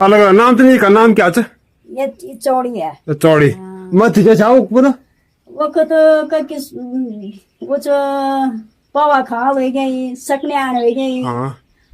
अलग नाम तो नहीं का नाम क्या है? ये चौड़ी है। चौड़ी मत ठीक है जाओ पूरा वो का किस वो जो पवा खा हो गई सकन्यान हो गई हाँ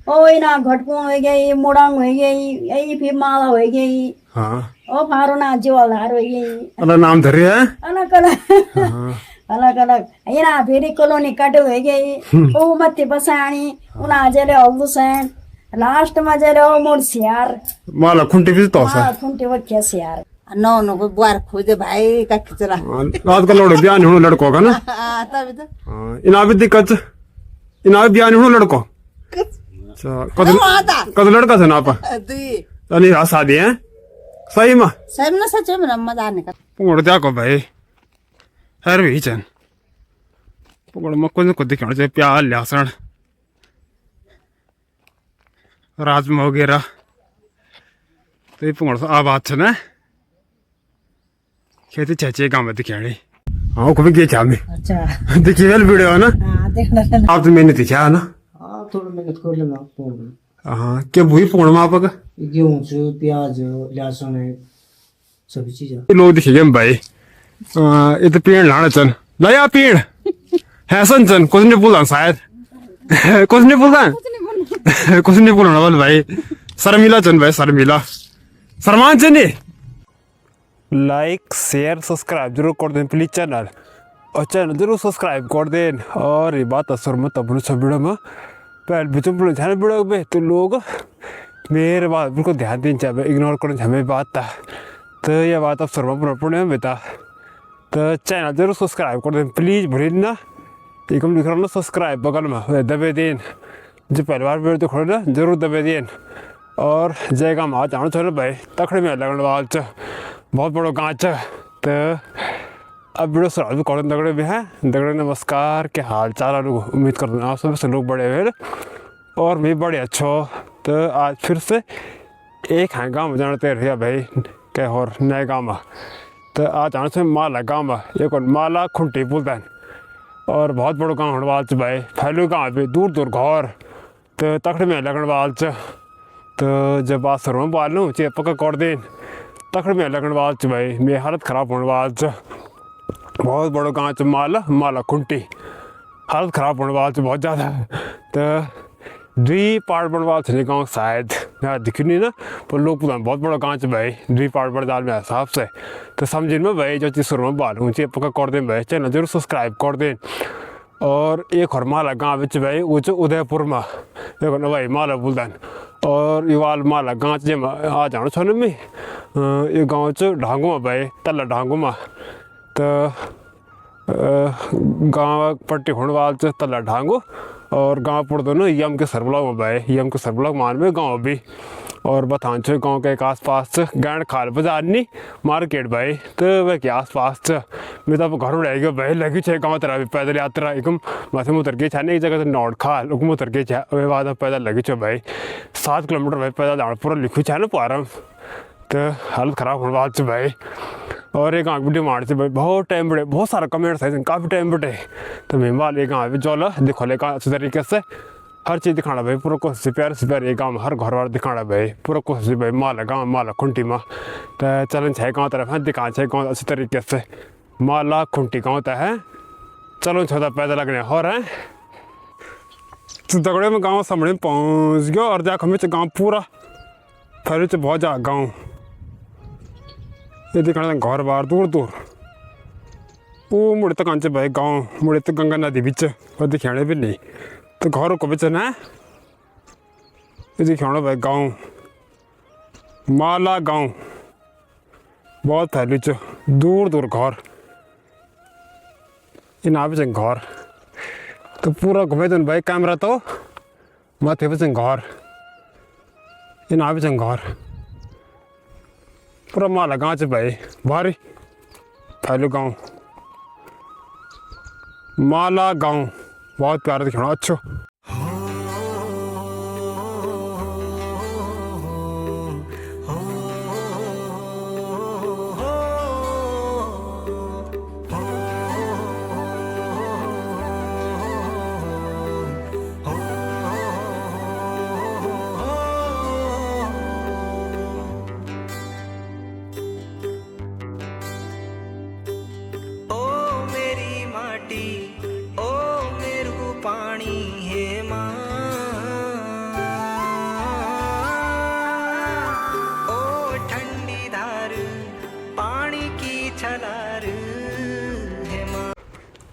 ओ ना घटकुन हो गई मोड़ांग हो गई यही फिर माला हो गई हाँ ओ फारोना ज्वालार हो गई अलग नाम धरे है अलग अलग हाँ अलग अलग यहाँ फेरि कोलोनी काटो हो गई ओ मत्ती बसानी उना जले औसैन लास्ट में जले ओ मोर सियार माला खुंटी भी तो सा खुंटे वो क्या सियार नौ नो को बुआर खोजे भाई का खिचरा रात का लड़ो बयान होने लड़कों का ना तभी तो इना भी दिक्कत इना भी बयान होने लड़को अच्छा कद लड़का था ना आप दुई अली हाँ शादी है सही में सही में सच में मजा नहीं कर पुंगड़ क्या को भाई हर भी चन पुंगड़ में कुछ दिखाना चाहिए प्याज लहसुन राजमा वगैरह तो ये पुंगड़ से आबाद है ना खेती चाहिए गाँव में दिखाने हाँ को भी गए थे हमें अच्छा देखिए वेल वीडियो है ना हाँ देखना आप तो मैंने दिखा है ना हाँ थोड़ा मेहनत कर लेना आपको हाँ क्या भूई पुंगड़ में आपका गेहूँ च प्याज लहसुन है सभी चीजें ये लोग दिखेंगे भाई ये तो पेड़ लाना चन लाया पेड़ है सन चन कुछ नहीं बोला शायद कुछ नहीं बोला कुछ नहीं बोलना बोल भाई शर्मिला चन भाई शर्मिला शर्मान चन लाइक शेयर सब्सक्राइब जरूर कर दें प्लीज चैनल और चैनल जरूर सब्सक्राइब कर दें और ये बात असर में तब सब वीडियो में पहले भी तुम ध्यान वीडियो में तो लोग मेरे बात बिल्कुल ध्यान दें चाहे इग्नोर करें हमें बात था तो यह बात अब सर्व पूर्ण बेटा तो चैनल जरूर सब्सक्राइब कर दें प्लीज़ भूलिए ना एक हम लिख रहा हूँ सब्सक्राइब बगल में दबे दें जो पहली बार वीडियो देखो ना जरूर दबे दें और जयगा माँ जाना चाहिए भाई तखड़े में लगने वाल च बहुत बड़ो गाँच तो अब वीडियो सर भी कर दगड़े भी हैं दगड़े नमस्कार के हाल चाल लोग उम्मीद करते हैं आप सब से लोग बड़े हुए और मैं बड़े अच्छो तो आज फिर से एक हैं गाँव में जाना तैयार है भाई क्या और नए गाँव में तो आज आने से माला गाँव में एक और माला खुंटी बोलते हैं और बहुत बड़ो गाँव होने वाल भाई फैलू गाँव भी दूर दूर घर तो तखड़े में लगने वाल तो जब बात सर में बाल लूँ चे पक्का कर दें तखड़े में लगने वाल भाई मेरी हालत ख़राब होने वाल बहुत बड़ो गाँव माला माला खुंटी हालत ख़राब होने वाल बहुत ज़्यादा तो दुई पार्ट बन वाल थे गाँव शायद यहाँ दिखी नहीं ना पर लोग पूरा बहुत बड़ा गाँव भाई दुई पार्ट बड़ दाल मेरे हिसाब से तो समझिन में भाई जो चीज़ शुरू में बाल ऊँचे पक्का कर दें भाई चैनल जरूर सब्सक्राइब कर दें और एक और माला गाँव बिच भाई वो उदयपुर में देखो भाई माला बोलते और ये वाल माला गाँव जे आ जाना छो में ये गाँव ढांगू में भाई तला ढांगू में तो गाँव पट्टी होने वाल तला ढांगू और गांव पड़ दो ना यम के सरबलाग में भाई यम के सरबलाग मान में गांव भी और बतान छो गांव के एक आस पास गांड खाल बाजार नहीं मार्केट भाई तो वह के आस पास मैं तो घर में रहेगा भाई लगी छे गाँव तरह भी पैदल यात्रा एकदम माथे में उतर के छाने एक जगह से नौड़ खाल उकम उतर के छा वे बाद पैदल लगी छो भाई 7 किलोमीटर भाई पैदल जाना पूरा लिखू छा ना पारम तो हालत ख़राब होने वाल भाई और एक आँख वीडियो मार से भाई बहुत टाइम बड़े बहुत सारा कमेंट्स है काफ़ी टाइम बटे तो मैं वाल एक आँख भी चौला दिखो ले अच्छे तरीके से हर चीज़ दिखाना भाई पूरा कोशिश प्यार एक गाँव में हर घर वार दिखाना भाई पूरा कोशिश भाई माला गाँव माला खुंटी में तो चलन छः गाँव तरफ है दिखा छः गाँव अच्छी तरीके से माला खुंटी गाँव तय है चलो छोटा पैदा लगने हो रहे हैं तो दगड़े में गाँव सामने पहुँच गया और जाकर हमें गाँव पूरा फैले बहुत जा गाँव ये दिखाना घर बार दूर दूर वो मुड़े तक आंचे भाई गाँव मुड़े तो गंगा नदी बीच और दिखाने भी नहीं तो घर को भी चलना है ये दिखाना भाई गाँव माला गाँव बहुत फैली दूर दूर घर ये ना भी घर तो पूरा घूमे तो भाई कैमरा तो माथे पे घर ये ना भी घर पूरा माला गाँव भाई भारी फैलू गाँव माला गाँव बहुत प्यारा दिखना अच्छो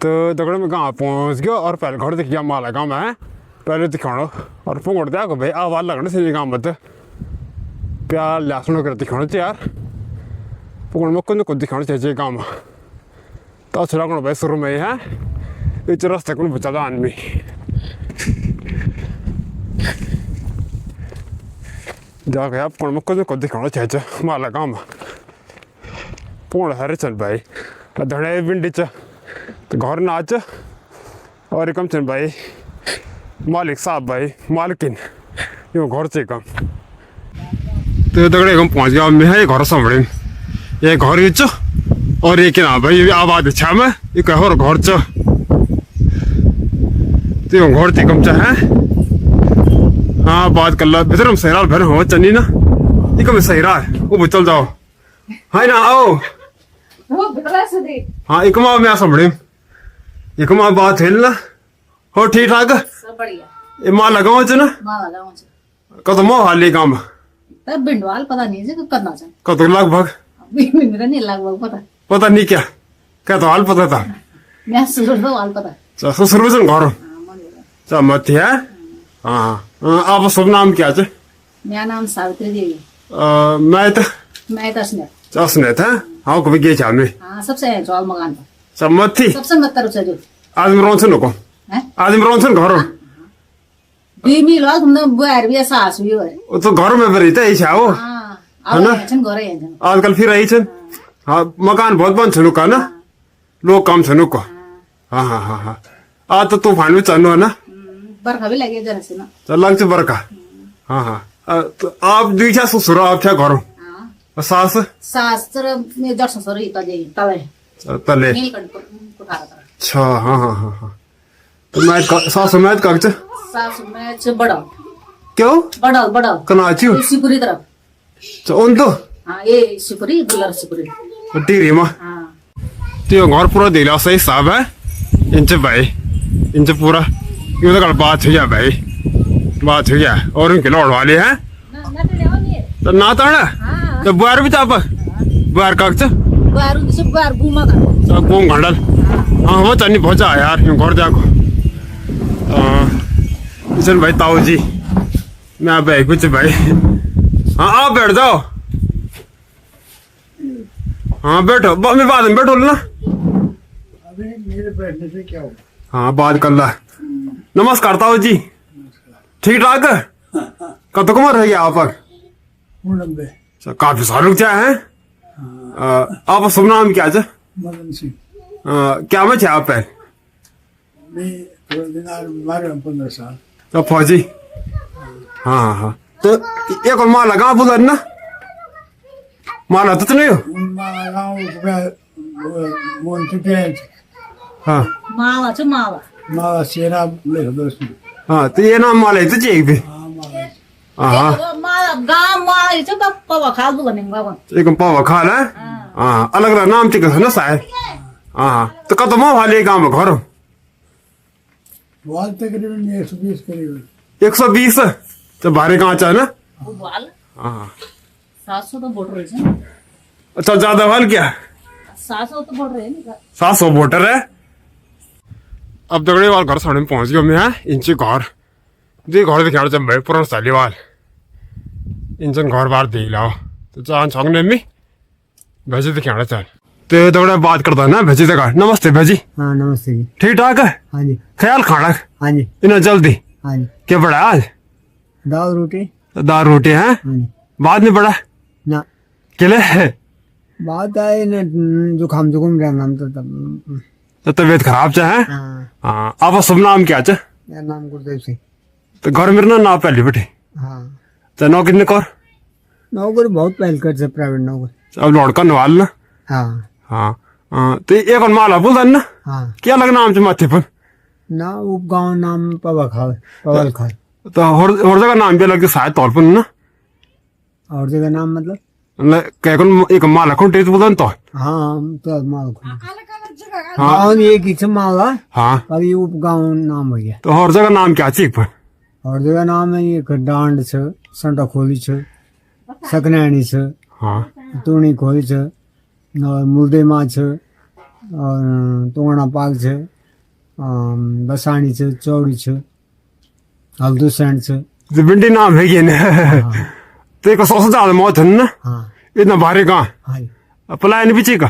तो दगड़े में गाँव पहुँच गया और पहले घर दिख गया माला गाँव में है पहले दिखाना और फोन दिया को भाई आवाज़ लगने से गाँव मत प्यार लहसुन कर दिखाना चाहिए यार फोन में कुछ दिखाना चाहिए गाँव में तो अच्छा लगना भाई शुरू में ही है इस रास्ते को बचा था आदमी जाके आप फोन में कुछ दिखाना चाहिए माला गाँव में फोन हरे चल भाई धड़े भिंडी च तो घर नाच और कम चल भाई मालिक साहब भाई मालकिन यो घर से कम तो दगड़े कम पहुंच गया मैं है घर सामने ये घर ही च और ये क्या भाई ये आवाज अच्छा में ये कहो घर च तो यो घर से कम चा है हाँ बात कर ला भीतर हम सहरा भर हो चनी ना ये कम सहरा है वो चल जाओ हाय ना आओ हाँ एक माह मैं सामने एक माह बात है ना हो ठीक ठाक सब बढ़िया ये माँ लगाओ च ना माला गाँव से कत मोह हाली काम तब बिंडवाल पता नहीं है करना चाहिए कत लगभग मेरा नहीं लगभग पता नहीं क्या तो हाल पता था मैं सुर दो वाल पता ससुर बचन घर चा मत है हाँ आप शुभ नाम क्या च मेरा नाम सावित्री देवी है मैं तस्ने चसने था हाँ कभी गए छा में हाँ सबसे जॉल मकान था सब मत थी सबसे मत्तर से जो आज में रोन सुनो को हैं आज में रोन सुन घर बीमी लो तुमने बुआर भी सास भी हो वो तो घर में बरी था इच्छा हो हाँ अब ऐसे घर है आजकल फिर आई छन हाँ मकान बहुत बन छनु का ना लोग कम छनु को हाँ हाँ हाँ हाँ आज तो तूफान में चलनो है ना बरखा भी लगे जरा से ना चल लग च बरका हाँ हाँ तो आप दीछा ससुर आप क्या करो सास सास तर में जड़ ससुर ही तले तले तले नीलकंठ को उठा रहा अच्छा हाँ हाँ हाँ हाँ तो मैं सास मैं कब च सास में से बड़ा क्यों बड़ा बड़ा कनाची सिपुरी तरफ तो उन तो हाँ ये सिपुरी दुलर सिपुरी टीरी माँ हाँ तो घर पूरा दिला सही साहब है इनसे भाई इनसे पूरा ये तो बात हो गया भाई बात हो गया और उनके लौट वाले हैं तो ना तो ना तो बुआर भी था बुआर का बारू से बार घूमा का घूम घंडल हाँ वो चन्नी पहुंचा यार यूं घर जाको किशन भाई ताऊ जी मैं भाई कुछ भाई हाँ आप बैठ जाओ हाँ बैठो मैं बाद में बैठो ना मेरे बैठने से क्या होगा हाँ बात कर ला नमस्कार ताऊ जी ठीक ठाक कब तक उम्र है आप काफी सारे लोग चाहे हैं आप शुभ नाम क्या है मदन सिंह क्या में आप है मैं थोड़े दिन मारे 15 साल तो फौजी हाँ हाँ हाँ तो एक और माला गाँव बुला ना माला तो नहीं हो मोन चुके हाँ माला च माला माला सेना ले दोस्त हाँ तो ये नाम माला है तो चाहिए भी हाँ माला हाँ माला गाँव माला च पावा खाल बुला नहीं बाबा एक पावा खा ला हाँ अलग अलग नाम चाहिए है ना शायद हाँ तो कब मोह वाले गाँव में घर वाल तकरीबन 120 करीब 120 तो बाहर गाँव चाहे ना वो बाल हाँ 700 तो बोल रहे हैं अच्छा ज्यादा वाल क्या 700 तो बोल रहे हैं 700 वोटर है अब दगड़े वाल घर सामने पहुंच गया मैं इनसे घर दे घर दिखा जब भाई पुराना साली वाल इनसे घर बार देख लाओ तो चाह छंगने में भेजी दिखा चल तो दगड़े बात करता ना भेजी तक नमस्ते भेजी हाँ नमस्ते जी ठीक ठाक है हाँ जी ख्याल खाना हाँ जी इन्हें जल्दी हाँ जी क्या बड़ा आज दाल रोटी दाल रोटी है हाँ जी बाद में बड़ा ना किले है बात आए न जुकाम जुकाम रहना हम तो तब तो तबीयत खराब चाहे हाँ हाँ आप शुभ नाम क्या चा मेरा नाम गुरदेव सिंह तो घर मेरे ना पहले बेटे हाँ तो नौ कितने कर नौकरी बहुत पहल कर से प्राइवेट नौकरी अब लौड़का नवाल ना हाँ हाँ तो एक और माला बोल ना हाँ क्या लगना आम माथे पर ना उप गाँव नाम पवा खाए पवल खाए तो और जगह नाम भी लगते शायद तौर पर ना और जगह नाम मतलब क्या एक माला कौन टेस्ट बोल तो हाँ तो माल हाँ गाँव एक ही से माला हाँ और ये उप गाँव नाम हो गया तो और जगह नाम क्या चीज पर और जगह नाम है एक डांड छ संटा खोली छ सकनानी छ हाँ तुणी खोली छ और मुर्दे माँ छ और तोंगना पाक छ बसाणी छ चौडी छ हल्दू सैंड छ तो भिंडी नाम है ये तो एक सबसे ज्यादा मौत है ना हाँ इतना भारी कहाँ हाई पलायन भी चाहिए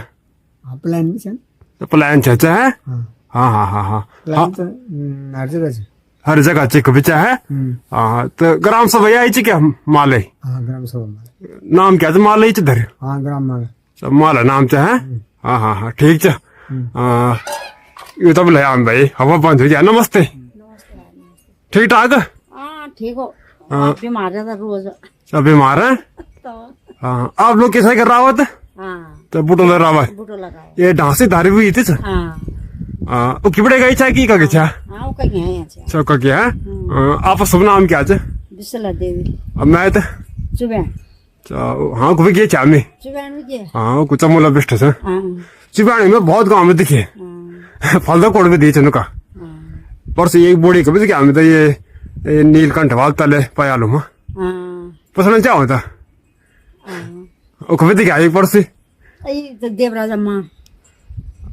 प्लान भी छ पलायन चाचा है हाँ हाँ हाँ हाँ हाँ प्लान त हर जगह छ हर जगह चिक बिचा है हाँ तो ग्राम सभा आई ची क्या माले हाँ ग्राम सभा में नाम क्या माले ही धर हाँ ग्राम में माला नाम चा है हाँ हाँ हाँ ठीक चा ये तब ले आम भाई हवा बंद हो जाए नमस्ते ठीक ठाक हाँ ठीक हो बीमार रहता रोज सब बीमार है हाँ आप लोग कैसा कर रावत हाँ तो बुटो ले रावत बूटो लगाए ये ढांसी धारी हुई थी हाँ वो किबड़े गई चाहे की का क्या हाँ वो कहीं है यहाँ सब का क्या है आप शुभ नाम क्या है बिसला देवी अब मैं तो चुबैन हाँ को भी गए चाहे चुबैन भी गए हाँ कुछ अमूला बेस्ट है हाँ चिबाणी में बहुत गाँव में दिखे हाँ फलदा कोड भी दिए चनु का हाँ परसों एक बोड़ी कभी दिखे हमें तो ये नीलकंठ वाल तले पयालू में हाँ पसंद क्या होता हाँ वो कभी दिखे एक परसों ये तो देवराज अम्मा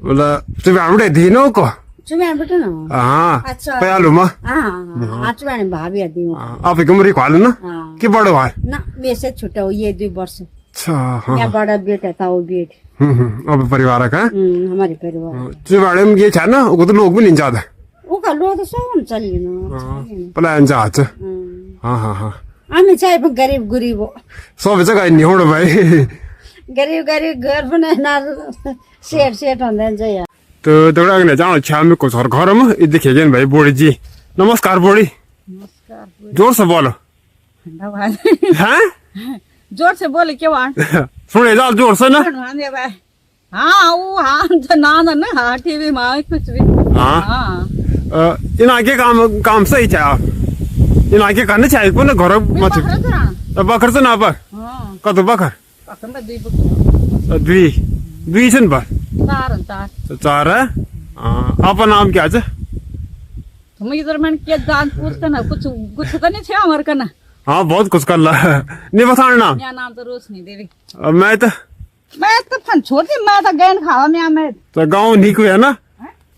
बोला चिबाणी उड़े दी ना को चुबैन बेटे ना हाँ अच्छा पयालू में हाँ हाँ चुबैन भाभी आती हूँ आप एक उम्र खाल ना हाँ कि बड़ो हाल ना मेरे से छोटा हो ये 2 वर्ष अच्छा हाँ मेरा बड़ा बेटा था वो बेट अब परिवार का हमारे परिवार चिबाणी में ये छा ना वो तो लोग भी नहीं ज्यादा वो का लो तो सब चली ना पलायन जहाज हाँ हाँ हाँ हमें चाहे गरीब गुरीब हो सब जगह नहीं हो भाई गरीब गरीब घर बनाए ना सेठ सेठ हुँदैन चाहिँ तो दौड़ा अगले जाओ छा में कुछ और घर में ये देखिए भाई बोड़ी जी नमस्कार बोड़ी जोर से बोलो हैं जोर से बोले क्यों आन सुने जाओ जोर से ना हाँ वो हाँ तो ना ना हाँ टीवी में कुछ भी हाँ हाँ इन आगे काम काम सही चाहिए इन आगे करने चाहिए को ना घर मत बकर से ना पर हाँ कतो बकर पसंद है 2 बुक द्वी द्वी छन पर 4 चार है आपका नाम क्या है तुम इधर मैंने क्या जान पूछते ना कुछ कुछ तो नहीं छे हमारे का ना हाँ बहुत कुछ कर ला नहीं बताना नाम मेरा नाम तो रोशनी देवी मैं तो फन छोड़ दी मैं तो गैन खावा मैं तो गाँव नहीं को है ना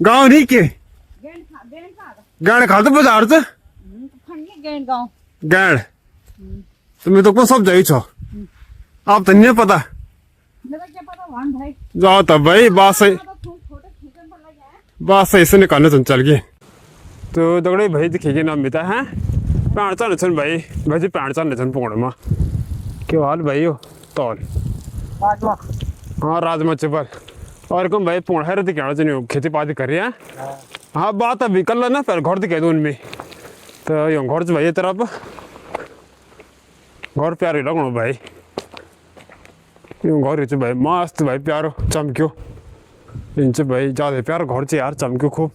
गाँव नहीं के गैन खा गाड़ खा तो बाजार से फन नहीं गैन गाँव गाड़ तो मैं तो को सब जाई छो आप तो नहीं पता मेरा क्या पता वन भाई जाओ तब भाई बात सही बात सही से निकालने तुम चल गए तो दगड़े भाई दिखेगी नाम मिता है पैंट चलने छन भाई भाई जी पैंट चलने छन पोड़ में क्यों हाल भाई हो तौल हाँ राजमा चपल और कम भाई पोड़ है रहती क्या चुनी खेती पाती कर रही है हाँ बात अभी कल ना फिर घर दिखे दो उनमें तो यो घर से भाई तरफ घर प्यारो लगनो भाई यो घर चाहिँ भाइ मस्त भाइ प्यारो चम्क्यो इन चाहिँ भाइ ज्यादा प्यारो घर चाहिँ यार चम्क्यो खूब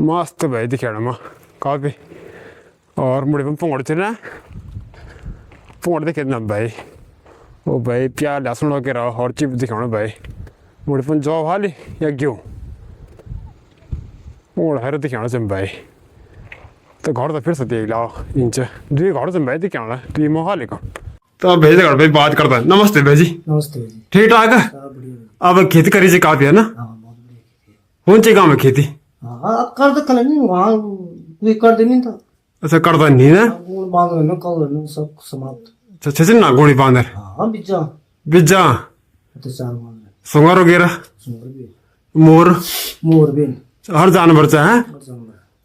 मस्त भाइ दिखेड़मा काफी और मुड़े में पोंगड़ थे ना पोंगड़ देखे ना भाई ओ भाई प्यार लहसुन वगैरह और चीज दिखाना भाई मुड़े पर जॉब हाली या क्यों पोंगड़ है दिखाना चाहिए भाई तो घर तो फिर से देख लाओ इंच 2 घर से भाई दिखाना 2 मोहाली का तो अब भेज भाई बात करता है नमस्ते भाई जी नमस्ते जी ठीक ठाक है अब खेती करी से काफी है ना कौन सी गाँव में खेती हाँ कर तो कल नहीं वहाँ कोई कर दे नहीं था अच्छा करता नहीं ना बांध लेना कल लेना सब समाप्त अच्छा छे ना गोड़ी बांधर हाँ बिजा बिजा तो 4 मान सुंगर वगैरह सुंदर भी मोर मोर भी हर जानवर चाहे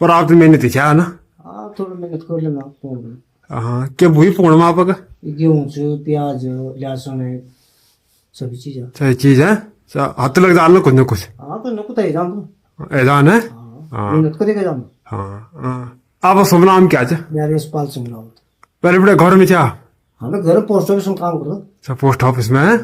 पर आप तो मेहनत क्या है ना हाँ थोड़ा मेहनत कर लेना पूर्ण हाँ क्या भूई पूर्ण में आपका गेहूँ से प्याज लहसुन है सभी चीज सही चीज है हाथ लग डालना कुछ ना कुछ हाँ तो नको तो जान दो ऐलान है मेहनत करेगा जान हाँ आप शुभ नाम क्या है मेरा यशपाल सिंह रावत पहले बड़े घर में क्या हमें घर पोस्ट ऑफिस में काम करो अच्छा पोस्ट ऑफिस में है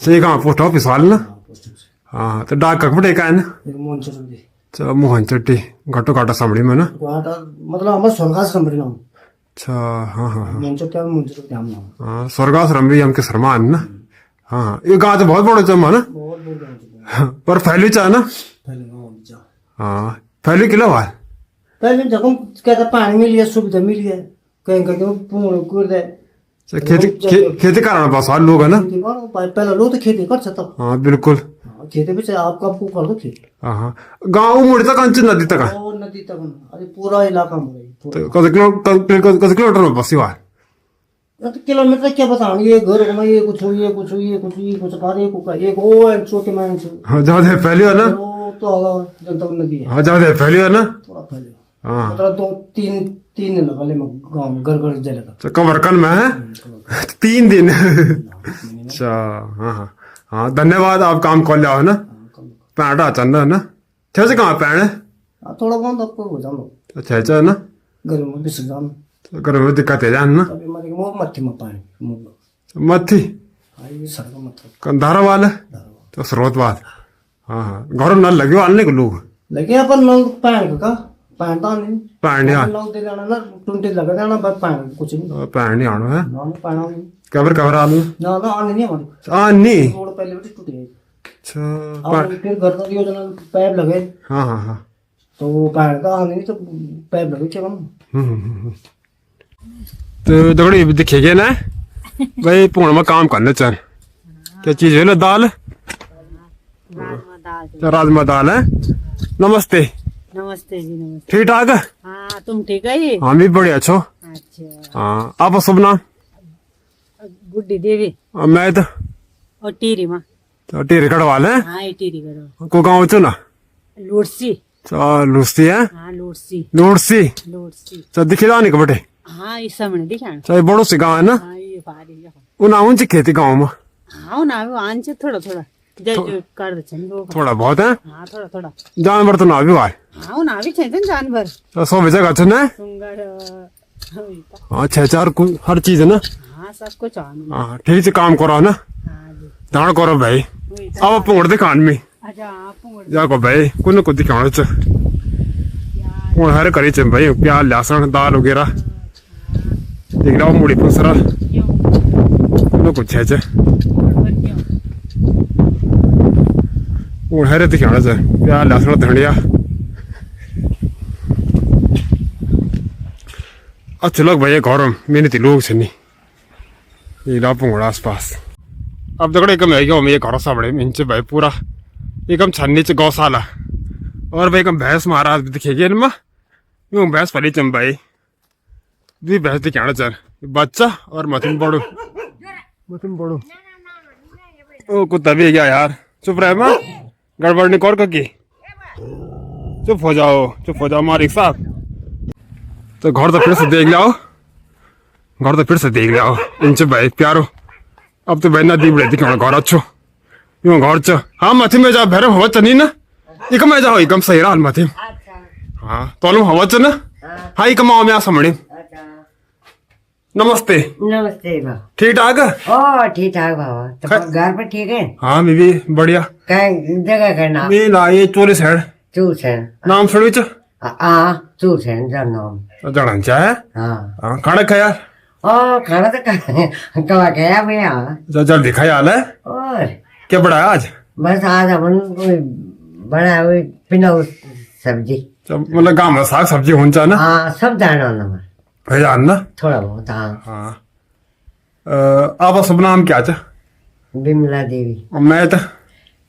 सही कहाँ पोस्ट ऑफिस वाले ना पोस्ट ऑफिस हाँ तो डाक कपड़े का है ना एक मोहन चौधरी अच्छा मोहन चट्टी घटो घाटा सामड़ी में ना मतलब हमारे स्वर्गाश्रम पर नाम अच्छा हाँ हाँ मोहन चौधरी मोहन चौधरी नाम नाम हाँ स्वर्गाश्रम भी हमके शर्मान ना हाँ ये गाँव तो बहुत बड़ा जमा ना बहुत बहुत पर फैली चाहे ना पहले गाँव में जाओ हाँ फैली किलो वाल पहले जगह कहता पानी मिल गया सुविधा मिल गया कहीं कहीं पूर्ण कर दे खेती खेती कराना बस हाल लोग है ना पहले लोग तो खेती कर सकता हाँ बिल्कुल खेते पे आपका आपको कर दो खेत हाँ गाँव मुड़े तक अंच नदी तक है और नदी तक अरे पूरा इलाका में तो कद किलोमीटर में बस हुआ तो किलोमीटर क्या बताऊं ये घर में ये कुछ ये कुछ ये कुछ ये कुछ कार्य को एक ओ एक छोटे में हाँ ज्यादा फैली है ना वो तो होगा जनता नदी है हाँ ज्यादा फैली है ना थोड़ा पहले हाँ मतलब दो तीन तीन लगा ले गांव में घर घर जलेगा तो कमरकन में है 3 दिन अच्छा हाँ हाँ हाँ धन्यवाद आप काम कर लिया हो ना पैंट आ चल रहा है ना अच्छे से कहाँ पैण है थोड़ा बहुत आपको हो जाओ अच्छा अच्छा है ना घर में भी सजान तो घर में दिक्कत है जान ना अभी हमारे वो मट्टी में पानी मत्थी ये सड़क मत कंधारा वाला तो स्रोत बात हाँ हाँ घर न लगे वालने को लोग लगे अपन लोग पैन का पैन तो नहीं पैण नहीं लोग दे जाना ना 20 लगा जाना बस पैन कुछ नहीं पैण नहीं आना है ना पैन नहीं कबर आलू ना ना आने नहीं हमारे हाँ नहीं थोड़ा पहले भी टूट गई अच्छा अब फिर घर का योजना पैप लगे हाँ हाँ हाँ तो पैन का आने नहीं तो पैप लगे क्या तो दगड़ी दिखेगा ना भाई पूर्ण में काम करने चल क्या चीज है लो दाल राजमा दाल है नमस्ते नमस्ते जी नमस्ते ठीक ठाक हाँ तुम ठीक है जी हम भी बढ़िया छो अच्छा हाँ आप शुभ नाम गुड्डी देवी मैं तो टीरी माँ टीरे कड़वाल है हाँ ये टीरी करो को गाँव चो ना लोटसी लुस्ती है हाँ लोटसी लोड़सी लोटसी तो दिखे जाने को बटे हाँ इस समय दिखाना चाहे बड़ो से गाँव है ना हाँ ये पारी उन आउन खेती गाँव में हाँ ना वो आंचे थोड़ा थोड़ा जय कर दे छन वो थोड़ा बहुत है हाँ थोड़ा थोड़ा जानवर तो ना भी हुआ है हाँ ना भी छन जानवर तो सौ बजे का ना सुंगर हाँ 6-4 हर चीज है ना हाँ सब कुछ आने हाँ ठीक से काम करो ना हाँ जी दाण करो भाई वही अब पोड़ दे कान में अच्छा आप जाको भाई कुछ कुछ दिखाना च वो हर करी च भाई प्याज लहसुन दाल वगैरह देख रहा मुड़ी फुसरा कुछ है च वो हर दिखाना च प्याज लहसुन धनिया अच्छा लोग भाई घर मेहनती लोग से नहीं ये लापोंगड़ आस पास अब तक एकम है क्या ये घर सामने इंच भाई पूरा एकम छन्नी च गौशाला और भाई एकम भैंस महाराज भी दिखेगी इनमें यूं भैंस पली चम भाई भी भैंस दिखाना चल बच्चा और मथुन बड़ो ओ कुत्ता भी गया यार चुप रहे माँ गड़बड़ नहीं कर की चुप हो जाओ मालिक साहब तो घर तो फिर से देख लिया इंच भाई प्यारो अब तो भाई नदी बड़े दिखा घर अच्छो यूं घर च हाँ मथी में जा भैरव हवा चनी ना इकम में जाओ इकम सही राल मथी हाँ तो हवा च ना हाँ इकम आओ मैं आ समझी नमस्ते नमस्ते बा ठीक ठाक ओ ठीक ठाक बाबा तो घर पर ठीक है हाँ मैं भी बढ़िया कहीं जगह का नाम मैं ना ये चोरी साइड चूसन नाम सुनी च चूसन नाम जाना चाहे हाँ खाना खाया ओ खाना तो कवा गया मैं जल्दी खाया हाल है और क्या बड़ा है आज बस आज अपन बना हुई पिनाऊ सब्जी मतलब गाँव में साग सब्जी होना ना हाँ सब जाना नंबर भैया ना थोड़ा बहुत हाँ हाँ आप शुभ नाम क्या चा बिमला देवी मैं तो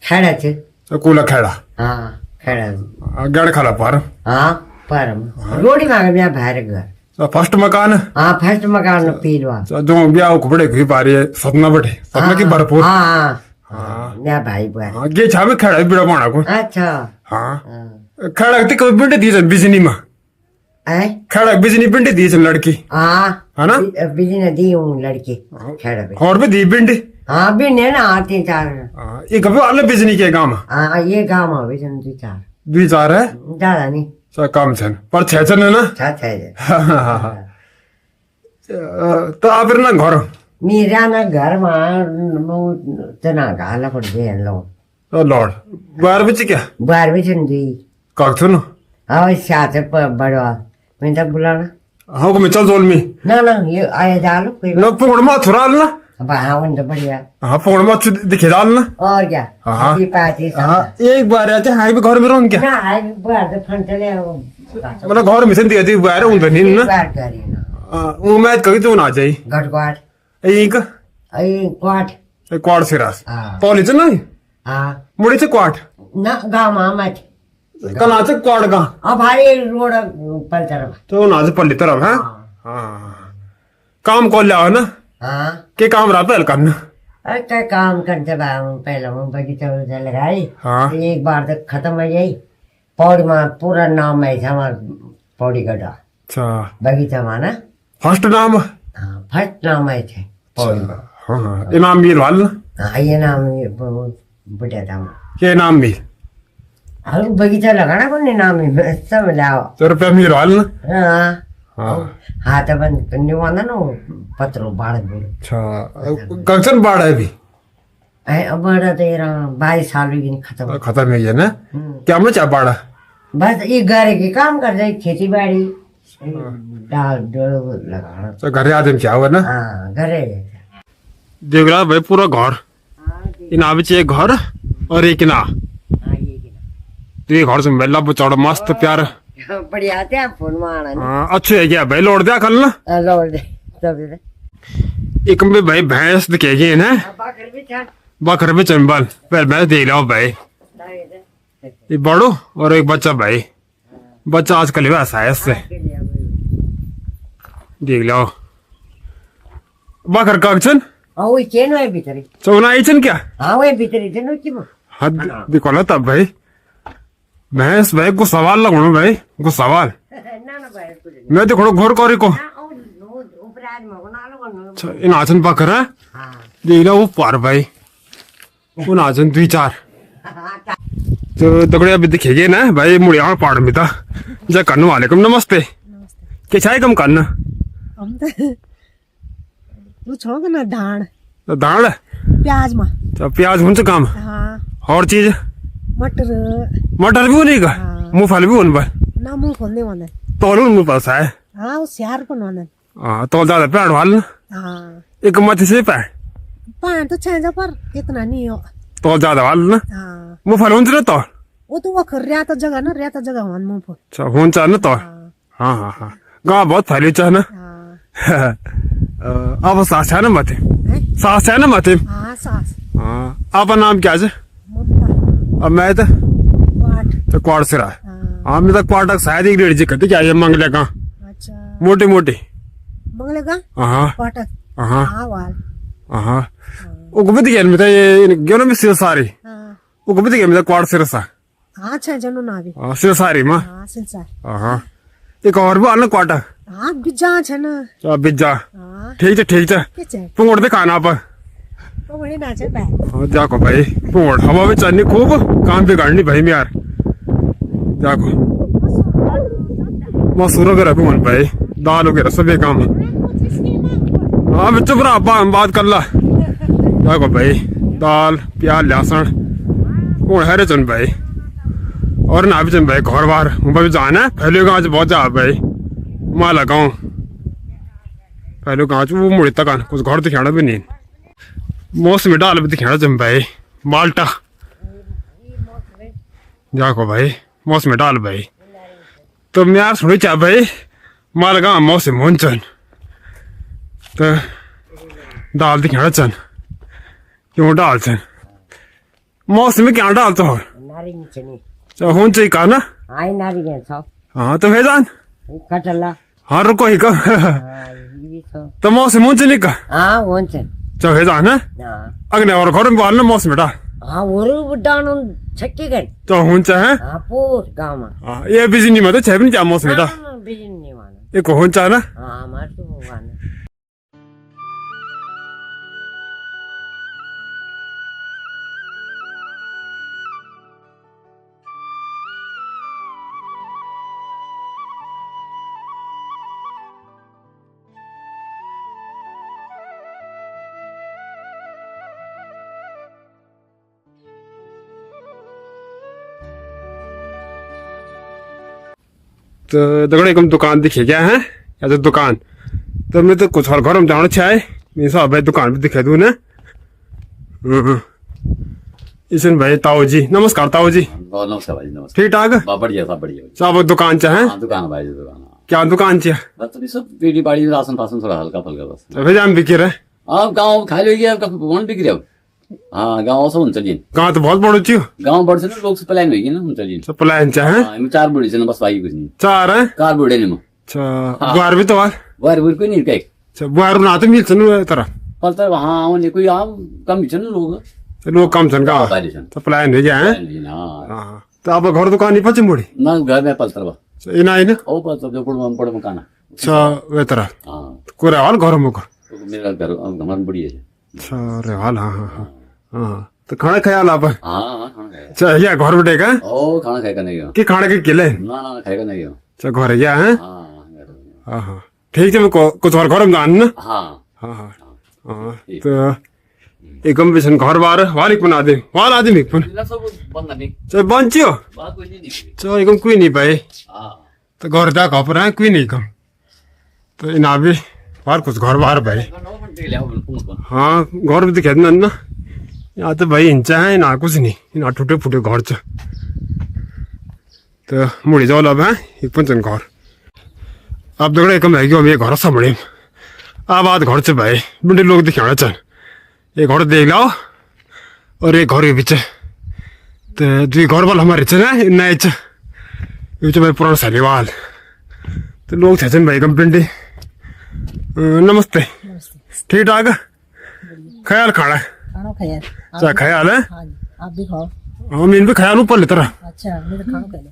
खेड़ा थे कूला खेड़ा हाँ खेड़ा गड़ खाला पर हाँ परम रोटी मांगे मैं बाहर घर फर्स्ट मकान हाँ फर्स्ट मकान पीलवा जो ब्याह को बड़े हुई पा रही है सपना बटे सपना की भरपूर हाँ हाँ मेरा भाई बुआ हाँ ये छावे खेड़ा बिड़ा बाणा को अच्छा हाँ खेड़ा ती कभी बिंडे दी बिजनी में खेड़ा बिजनी बिंडे दी लड़की हाँ है ना बिजी ने दी हूँ लड़की खेड़ा पे और भी दी बिंडी हाँ भी ने ना 3-4 ये कभी अलग बिजनी के गाँव हाँ ये गाँव में भी 2-4 भी चार है ज्यादा नहीं कम छन पर 6 है ना 6 तो आप ना घर मेरा ना घर में तना गाला पड़ गए लोग लॉर्ड 12 बजे क्या 12 बजे दी कख थो ना हाँ साथ बड़वा मैं तब बुलाना हाँ को मैं चल जोल में ना ये आया डालो कोई ना पोड़ में थोड़ा ना हाँ तो बढ़िया हाँ पोड़ में दिखे डाल ना और क्या हाँ पार्टी हाँ एक बार आते हैं भी घर में रहो क्या ना आज बार तो फंटले मतलब घर में से दिया थी बाहर उन बनी ना बार करी ना वो मैं कभी तो ना जाई गटवाट एक क्वाट क्वाड सिरास हाँ पॉलिच ना हाँ मुड़ीचे क्वाट ना गाँव मामा थे कनाचे क्वाट का अब भारी रोड पलचर तो नाज पल्ली तरफ है हाँ काम को लिया ना हाँ के काम रहा पहल करना अरे क्या काम करते पहले वो बगीचा वगीचा लगाई हाँ। तो एक बार तक खत्म हो गई पौड़ी में पूरा नाम है हमारा पौड़ी गड्ढा अच्छा बगीचा में ना फर्स्ट नाम हाँ फर्स्ट नाम है थे पौड़ी में हाँ इनाम मिल वाल हाँ ये नाम ये बुढ़िया था के नाम मिल अरे बगीचा लगाना कौन नाम है सब लाओ तो रुपया मिल वाल ना हाँ हाँ हाँ तो बन निवाना ना पत्रों बाढ़ बोलो अच्छा कंचन बाढ़ है अभी अब बड़ा तो 22 साल भी नहीं खत्म खत्म है ये ना क्या मैं चाह बाढ़ बस ये घर के काम कर रहे खेती बाड़ी डाल डोल लगाना तो घर आदमी क्या हुआ ना हाँ घरे देख रहा भाई पूरा घर इना भी एक घर और एक ना हाँ ये तो ये घर से मेला बचाड़ा मस्त प्यार बढ़िया आते हैं फोन में आना हाँ अच्छे है क्या भाई लौट दिया कल ना लौट दे तब दे एक में भाई भैंस दिखे गए ना बाकर भी था बकर में चंबल पहले भैंस देख लो भाई ये बड़ो और एक बच्चा भाई बच्चा आजकल वैसा है इससे देख लो बकर कागचन हाँ वही चेन है भीतर चौना आई चन क्या हाँ वही भीतर चेन की वो हद देखो ना तब भाई भैंस भाई को सवाल लगो भाई को सवाल ना ना भाई कुछ मैं देखो घोर कौरी को ऊपर आज में ना लो अच्छा इन आचन पकड़ है हाँ देख लो वो पार भाई वो नाचन 2-4 तो दगड़े अभी दिखेगे ना भाई मुड़िया पहाड़ में था जा करने वाले कम नमस्ते के चाहे कम करना हम तो तू छोड़ ना धान तो दाल प्याज में तो प्याज हुन्छ काम हाँ और चीज मटर मटर भी होने का हाँ। मूंगफली भी होने पर ना मुंह खोलने वाले तोल मुंह पास है हाँ वो श्यार को वाले हाँ तोल ज्यादा पैड़ वाल हाँ एक मत से पैड़ पान तो छेंजा पर इतना नहीं हो तोल ज्यादा वाल ना हाँ मूंगफली हुन्छ ना तो वो तो वो रेता जगह ना रेता जगह हुआ मुंह पर अच्छा हुन्छ ना तो हाँ हाँ हाँ हाँ गाँव बहुत फैली चाह ना हाँ अब सास है ना मते हैं? सास है ना मते हाँ सास हाँ आपका नाम क्या है ममता अब मैं तो पाठ तो क्वाड से रहा हाँ हाँ मैं तो क्वाड तक शायद एक 1.5 जी कहते क्या ये मंगले का अच्छा मोटे मोटे मंगलेगा हाँ पाठक हाँ हाँ वाल हाँ वो गुब्बत गया मैं तो ये गयो ना मैं सिर सारी हाँ वो गुब्बत गया मैं तो क्वाड से रसा हाँ छेंजा ना भी सिर सारी माँ हाँ सिंसा हाँ एक और भी आना क्वाटा हाँ बिजा छे ना बिज्जा हाँ ठीक है के छे पुंगड़ दे खाना पर वो बड़ी ना छे बे हाँ जाको भाई पुंगड़ हवा में चलनी खूब काम भी करनी भाई मैं यार जाको मसूर वगैरह भी मन भाई दाल वगैरह सभी काम हाँ मैं चुप रहा बात कर ला जाको भाई दाल प्याज लहसुन पुंगड़ है रे चन भाई और ना भी चन भाई घर बार मुंबई भी जाना है पहले गाँव से बहुत जा भाई माला गाँव पहले गाँव से वो मुड़ी तक कुछ घर दिखाना भी नहीं मौसमी डाल भी दिखाना चन भाई माल्टा जाको भाई मौसमी डाल भाई तो मैं यार सुनी चाह भाई माला गाँव मौसम होन चन तो दाल दिखाना चन क्यों डाल चन मौसम में क्या डालता हो नारी नीचे नहीं तो होन चाहिए का ना आई नारी के छो हाँ तो भेजान कटला हाँ रुको ही का हाँ ये भी छो तो मौसम होन चाहिए का हाँ वंचन तो भेजान है हाँ अगले और घर में बाल मौसम बेटा हाँ वो बुड्ढान छक्के गए तो होन चाहे हाँ पूर गाँव में हाँ ये बिजली में तो छह भी नहीं चाह मौसम बेटा बिजन नहीं माना एक होन चाहे ना हाँ हमारे तो वो माना तो दगड़े कम दुकान दिखे क्या है या तो दुकान तो मैं तो कुछ और घर में जाना चाहे मैं सब भाई दुकान भी दिखा दूँ ना ईशन भाई ताऊ जी नमस्कार ताऊ जी बहुत नमस्कार भाई नमस्कार ठीक ठाक बहुत बढ़िया सब बढ़िया सब दुकान चाहे हाँ दुकान है भाई जी दुकान हाँ। क्या दुकान चाहे बस अभी सब पीढ़ी बाड़ी राशन फासन थोड़ा हल्का फुल्का बस तो फिर जान बिकी रहे अब गाँव खाली हो गया अब वन बिक रहा गाउँ सब हुन्छ दिन गाउँ त बहुत बडो थियो गाउँ बढ्छ नि लोक पलायन भइकन हुन्छ दिन सब पलायन छ हैं हामी 4 बुढी छन् बस भाइको छन् चार हैं 4 बुढे नि म अच्छा बुहार भी तो वाल बुहारी बुढी कोही नि कहीँ अच्छा बुहार ना तो मिल्छ नि तर कल त आउने कोही आम कम छन् लोक लोग कम छन् गाउँ भारी छन् सब पलायन हो गया हैं हाँ तो अब घर दुकान ही पछि मुड़ी न घर में पल्तर बा इन आइन ओ पल्तर जो पड़ में काना अच्छा वे तरह हाँ कुरा हाल घर मुको तो मेरा घर हमारे बुढ़ी है अच्छा रे हाल हाँ हाँ हाँ तो खाना खाया आप हाँ खाना खाएगा अच्छा या घर बैठे का ओ खाना खाएगा नहीं हो कि खाने के किले ना खाएगा नहीं हो अच्छा घर या हैं हाँ हाँ हाँ ठीक है मैं कुछ और घर में जान ना हाँ हाँ हाँ हाँ तो एकम बिसन घर बार वालिक बना दे वाल आदमी पन सब बंद नहीं चाहे बंचियो बात कोई नहीं दिखी चाहे एकम कोई नहीं पाए हाँ तो घर जा खपर है कोई नहीं कम तो इन अभी बाहर कुछ घर बाहर भाई हाँ घर भी तो खेदना ना यहाँ तो भाई हिंचा है ना कुछ नहीं यहाँ टूटे फूटे घर छ तो मुड़ी जाओ अब है एक पंचन घर अब दगड़े एकम है कि हम ये घर संभले अब आज घर से भाई बुढ़े लोग दिखाना चल ये घर देख लाओ और एक घर के पीछे तो दुई घर वाल हमारे छ ना नए छ यो चाहिँ भाइ पुरानो सालीवाल तो लोग थे भाई कंप्लेंटी नमस्ते ठीक ठाक ख्याल खाना खाना खाया चाहे ख्याल है हाँ आप भी खाओ हाँ मीन भी ख्याल ऊपर लेता रहा अच्छा मेरे खाना पहले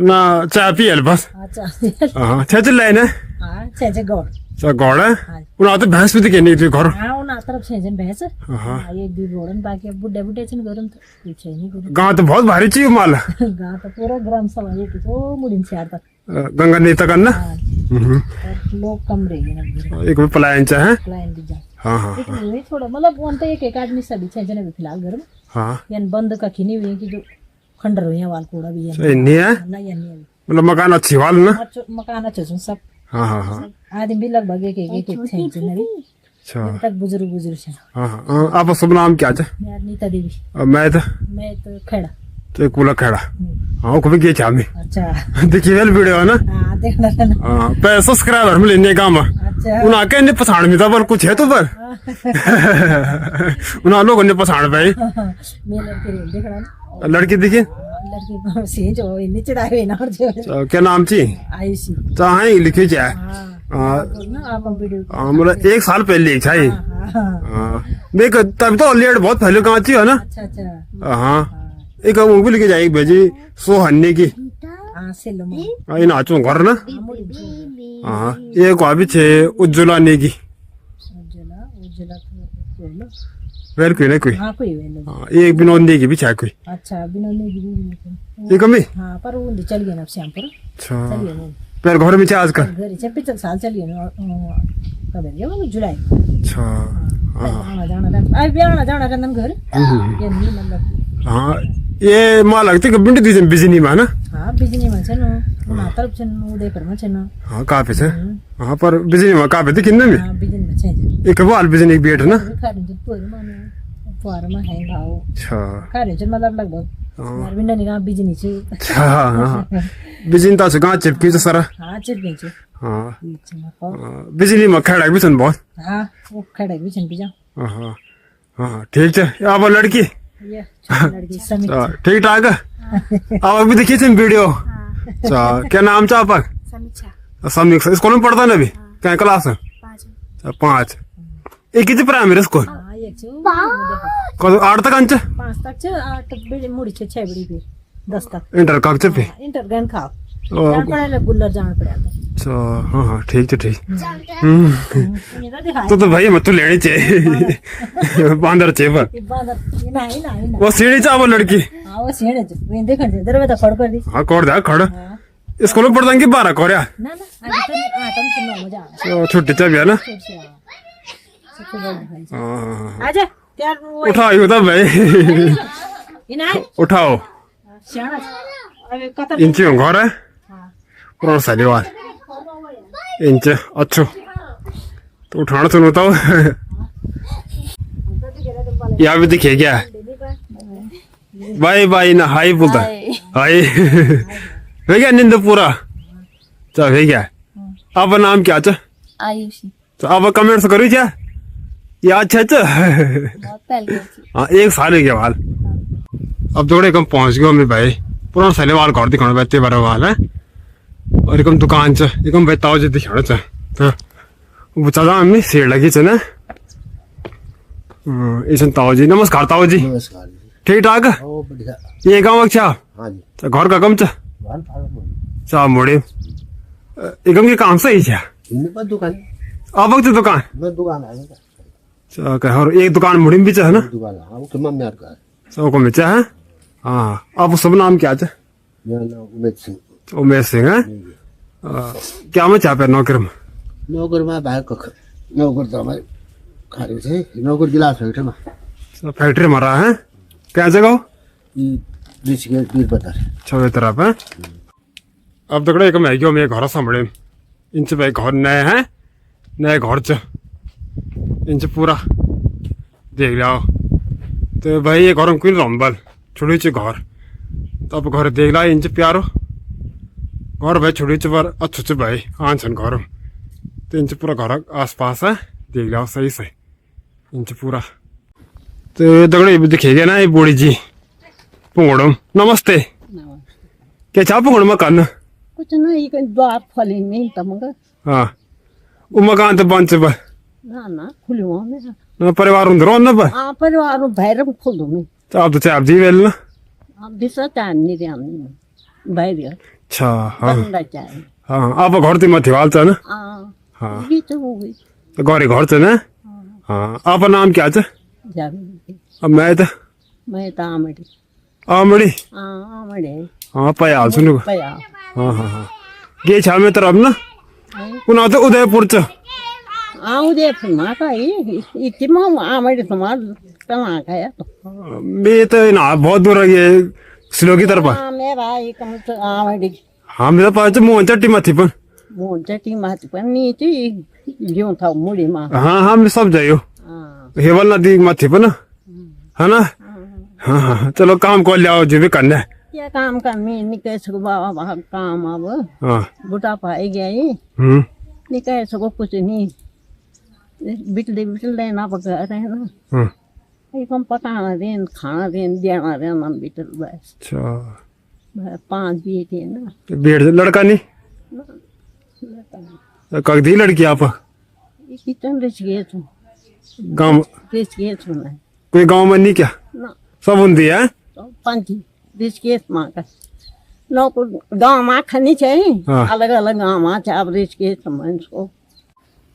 ना चाय पी है बस अच्छा हाँ छह लाइन है हाँ छे गौड़ चाहे गौड़ है उन्हें तो भैंस भी दिखे नहीं थी घर हाँ उन तरफ छे भैंस हाँ एक दुई घोड़न बाकी बुढ़े बुढ़े छन गरम तो कुछ नहीं करू गाँव तो बहुत भारी चाहिए माल गाँव तो पूरा ग्राम सभा एक तो मुड़िन से आता गंगा नेता करना और लोग कम रह गए एक भी पलायन चाहे क्लाइंट भी जा हाँ हाँ एक थोड़ा मतलब वन तो एक आदमी सभी छे जने फिलहाल घर में हाँ यानी बंद का खिनी हुई है कि जो खंडर हुई है वाल कूड़ा भी है नहीं है ना यानी मतलब मकान अच्छी वाल ना मकान अच्छे सब हाँ हाँ हाँ आदमी भी लगभग एक छे जने अच्छा तक बुजुर्ग छे हाँ हाँ आप शुभ नाम क्या है मैं नीता देवी मैं तो खेड़ा तो कुला खेड़ा हाँ को भी गए छामी अच्छा देखिए वेल वीडियो है ना हाँ देखना रहना हाँ पे सब्सक्राइबर मिले ने काम अच्छा उन आके ने पछाण में पर कुछ है तो पर उन लोगों ने पछाण भाई मैं लड़के रे देखना ना लड़की देखिए लड़की को से जो नीचे डाले ना और जो क्या नाम ची आयुषी चाहे लिखे जाए हाँ ना आप वीडियो मतलब 1 साल पहले लिखा है हाँ देख तब तो ऑलरेडी बहुत पहले कहाँ थी है ना अच्छा अच्छा हाँ एक वो भी लिखे जाए भेजी सोहन्ने की हाँ से लो मां इन आचो घर ना हाँ एक अभी छे उज्ज्वला ने की उज्जला तो लो वेल कोई ना कोई हाँ कोई वेलो हाँ, एक विनोद ने की भी छा कोई अच्छा बिना ने भी ये कमी हाँ पर वो चल गया ना श्याम पर अच्छा चल गया ना पर घर में छा आजकल घर से पिछले साल चल गया ना कब है वो जुलाई अच्छा आना जाना आई भी आना जाना रंदन घर ये नहीं मतलब हाँ ये माँ लगती है बिंडी दीजिए बिजनी में ना हाँ बिजनी में छन उना तरफ छन उदय पर में छन हाँ काफी से हाँ पर बिजनी में काफी थी किन्ने में हाँ बिजनी में छन एक बाल बिजनी बेट ना खाने जो पूरे माने पुआर में है भाव अच्छा खाने जो मतलब लगभग मार बिना निगाह बिजनी छे अच्छा हाँ बिजनी तो कहाँ चिपकी तो सारा हाँ चिप गई छे हाँ हाँ बिजली में खड़ा भी सुन बहुत वो खड़े भी छन बिजा हाँ हाँ ठीक है अब लड़की ये लड़की समी ठीक ठाक अब अभी देखिए थे वीडियो अच्छा क्या नाम था आपका समीक्षा स्कूल में पढ़ता ना अभी क्या क्लास है 5 एक ही प्राइमरी स्कूल हाँ ये छो 8 तक अंच 5 तक छे 8 बड़ी मुड़ी छे 6 बड़ी फिर 10 तक इंटर कब से पे इंटर गन खाओ जान पड़े गुल्लर जान पड़े अच्छा हाँ हाँ ठीक है ठीक ये तो दिखाई तो भाई मत तो लेनी चाहिए बांदर चाहिए पर बादर नहीं नहीं वो सीढ़ी चाह वो लड़की हाँ वो सीढ़े जो वे देखन से दरवाजा खड़ कर दी हाँ कोड़ दे खड़ स्कूल में पढ़ता कि 12 कोरिया ना ना अभी तो आटम से मजा आ छुट्टी चाहिए ना सबसे बड़ा दिखाई हाँ आजा यार वो उठाओ तो भाई इना उठाओ सियाना अबे कतर इंची घर है पुराना सालीवाल इंच अच्छो तो उठाना सुनो तो यहाँ भी दिखे क्या बाय बाय ना हाई बोलता हाय है क्या नींद पूरा चल है क्या आपका नाम क्या चा आयुषी तो आप कमेंट्स करो क्या ये अच्छा अच्छा बहुत पहले की। हाँ 1 साल हो गया वाल। अब थोड़े कम पहुंच गए मैं भाई पुराना साले वाल घर दिखाने बैठते बार वाल है और एकम दुकान च एकम भाई ताऊ जी दिखाना च तो वो चला हमें सेड़ लगी च ना ऐसा ताऊ जी नमस्कार ताऊ जी नमस्कार जी। ठीक ठाक ओ बढ़िया। ये गाँव अच्छा हाँ जी। तो घर का कम च वाल फाल बोल। चा मोड़े एकम के काम सही है इनमें पर दुकान। अब वक्त दुकान मैं दुकान आया था। चा कह और एक दुकान मुड़ी में भी है ना दुकान हाँ वो कितना म्यार का है। सबको में है हाँ आप सब नाम क्या है मेरा नाम उमेश सिंह। उमेश सिंह है क्या में चाह पे नौकर में नौकर में बाहर कख नौकर तो हमारे खारे थे नौकर गिलास फैक्ट्री में फैक्ट्री में रहा है क्या जगह ऋषिकेश बीर बता छवे तरफ है अब तक एक मैं मेरे घर सामने इंच भाई घर नए हैं नए घर च इंच पूरा देख लिया तो भाई ये घर में क्यों रंबल छोड़ी च घर तो अब घर देख ला इंच प्यारो घर भाई छोड़ी च पर अच्छु च भाई आन छन घर तो इंच पूरा घर आसपास है देख लिया सही से इंच पूरा तो दगड़े दिखेगा ना ये बूढ़ी जी पुंगड़म नमस्ते क्या चाह पुंगड़ मकान कुछ नहीं द्वार फली नहीं तमगा हाँ वो मकान तो बंच पर ना खुल्यो में ना परिवार उधर ना पर आ परिवार भैर खुल दो तो आप तो चाह जी वेल ना अब दिशा टाइम नहीं रे हम भैर अच्छा हाँ बंदा चाहे हाँ आप घर तो मत वाल ना आ हाँ ये तो हो गई तो घर च ना हाँ आप नाम क्या च जाबी अब मैं तो आमड़ी आमड़ी आमड़े हाँ पाया हाल सुनो पया हाँ हाँ हाँ ये छा में तरफ ना उना तो उदयपुर च आउदे फमा का ये किमा आमड़ी समाज कहाँ गया तो मैं तो ना बहुत दूर है ये सिलो की तरफ मेरा ये कम से आमड़ी हाँ मेरा पास मोहन चट्टी मथी पर मोन चटी माती पर नीचे जो था मुड़ी माँ हाँ हाँ मैं सब जाइयो हेवल नदी मथी पर ना है ना हाँ हाँ चलो काम को ले आओ जो भी करना है क्या काम का मैं निकल सको बाबा काम अब हाँ बुढ़ा पाए गया ये निकल सको कुछ नहीं बिटल देना पका रहे ना एकदम पकाना देन खाना देन देना देना बिटल बस अच्छा 5 बेटे ना बेड़ लड़का नहीं कगधी लड़की आप किचन रिच गए थे गाँव रिच गए थे ना कोई गाँव में नहीं क्या ना सब हुंदी है तो पंची रिच गए माँ का नो गाँव माँ खानी चाहिए हाँ। अलग अलग गाँव माँ चाहे आप रिच गए समझ को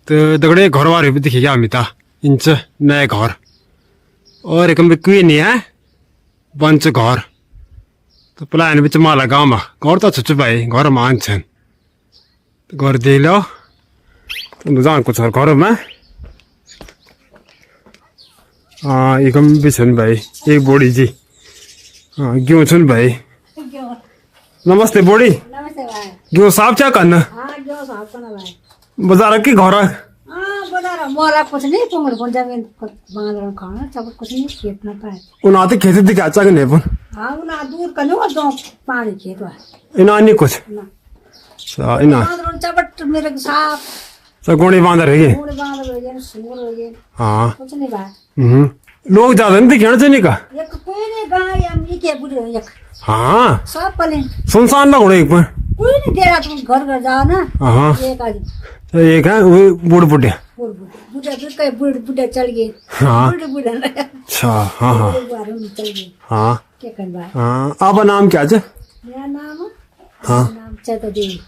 तो दगड़े घर वाले भी दिखेगा अमिता इंच नए घर और एक क्वीन नहीं है बंच घर तो प्लान बिच माला गाँव में घर तो छुच्चु भाई घर मान छन घर देख लो तुम जान कुछ घर में हाँ एकम भी छन भाई एक बूढ़ी जी हाँ क्यों छन भाई नमस्ते बूढ़ी नमस्ते भाई क्यों साफ क्या करना हाँ जो साहब करना भाई बाजार की घर है हाँ बता रहा मोला कुछ नहीं पुंगड़ को जमीन बांध रहा खाना सब कुछ नहीं खेत में पाए उन आते खेती दिखा अच्छा नहीं अपन हाँ उना दूर कनो दो पानी खेत है इना नहीं कुछ ना सा इना बांध रहा चबट मेरे के साफ सगोनी बांध रही पूरे बांध रहे सूर हो गए हाँ कुछ नहीं भाई लोग ज्यादा नहीं दिखे चाहिए का एक कोई नहीं गाय हम ये के बुढ़े एक हाँ सब पले सुनसान ना उड़े एक पर कोई नहीं दे रहा तुम घर घर जाओ ना हाँ एक आज तो एक है वो बूढ़ बुढ़े बुढ़े बुढ़े बुढ़े बुढ़े चल गए हाँ बुढ़े बुढ़े अच्छा हाँ हाँ चल गए हाँ क्या कर भाई हाँ आपका नाम क्या है मेरा नाम हाँ नाम चैता देवी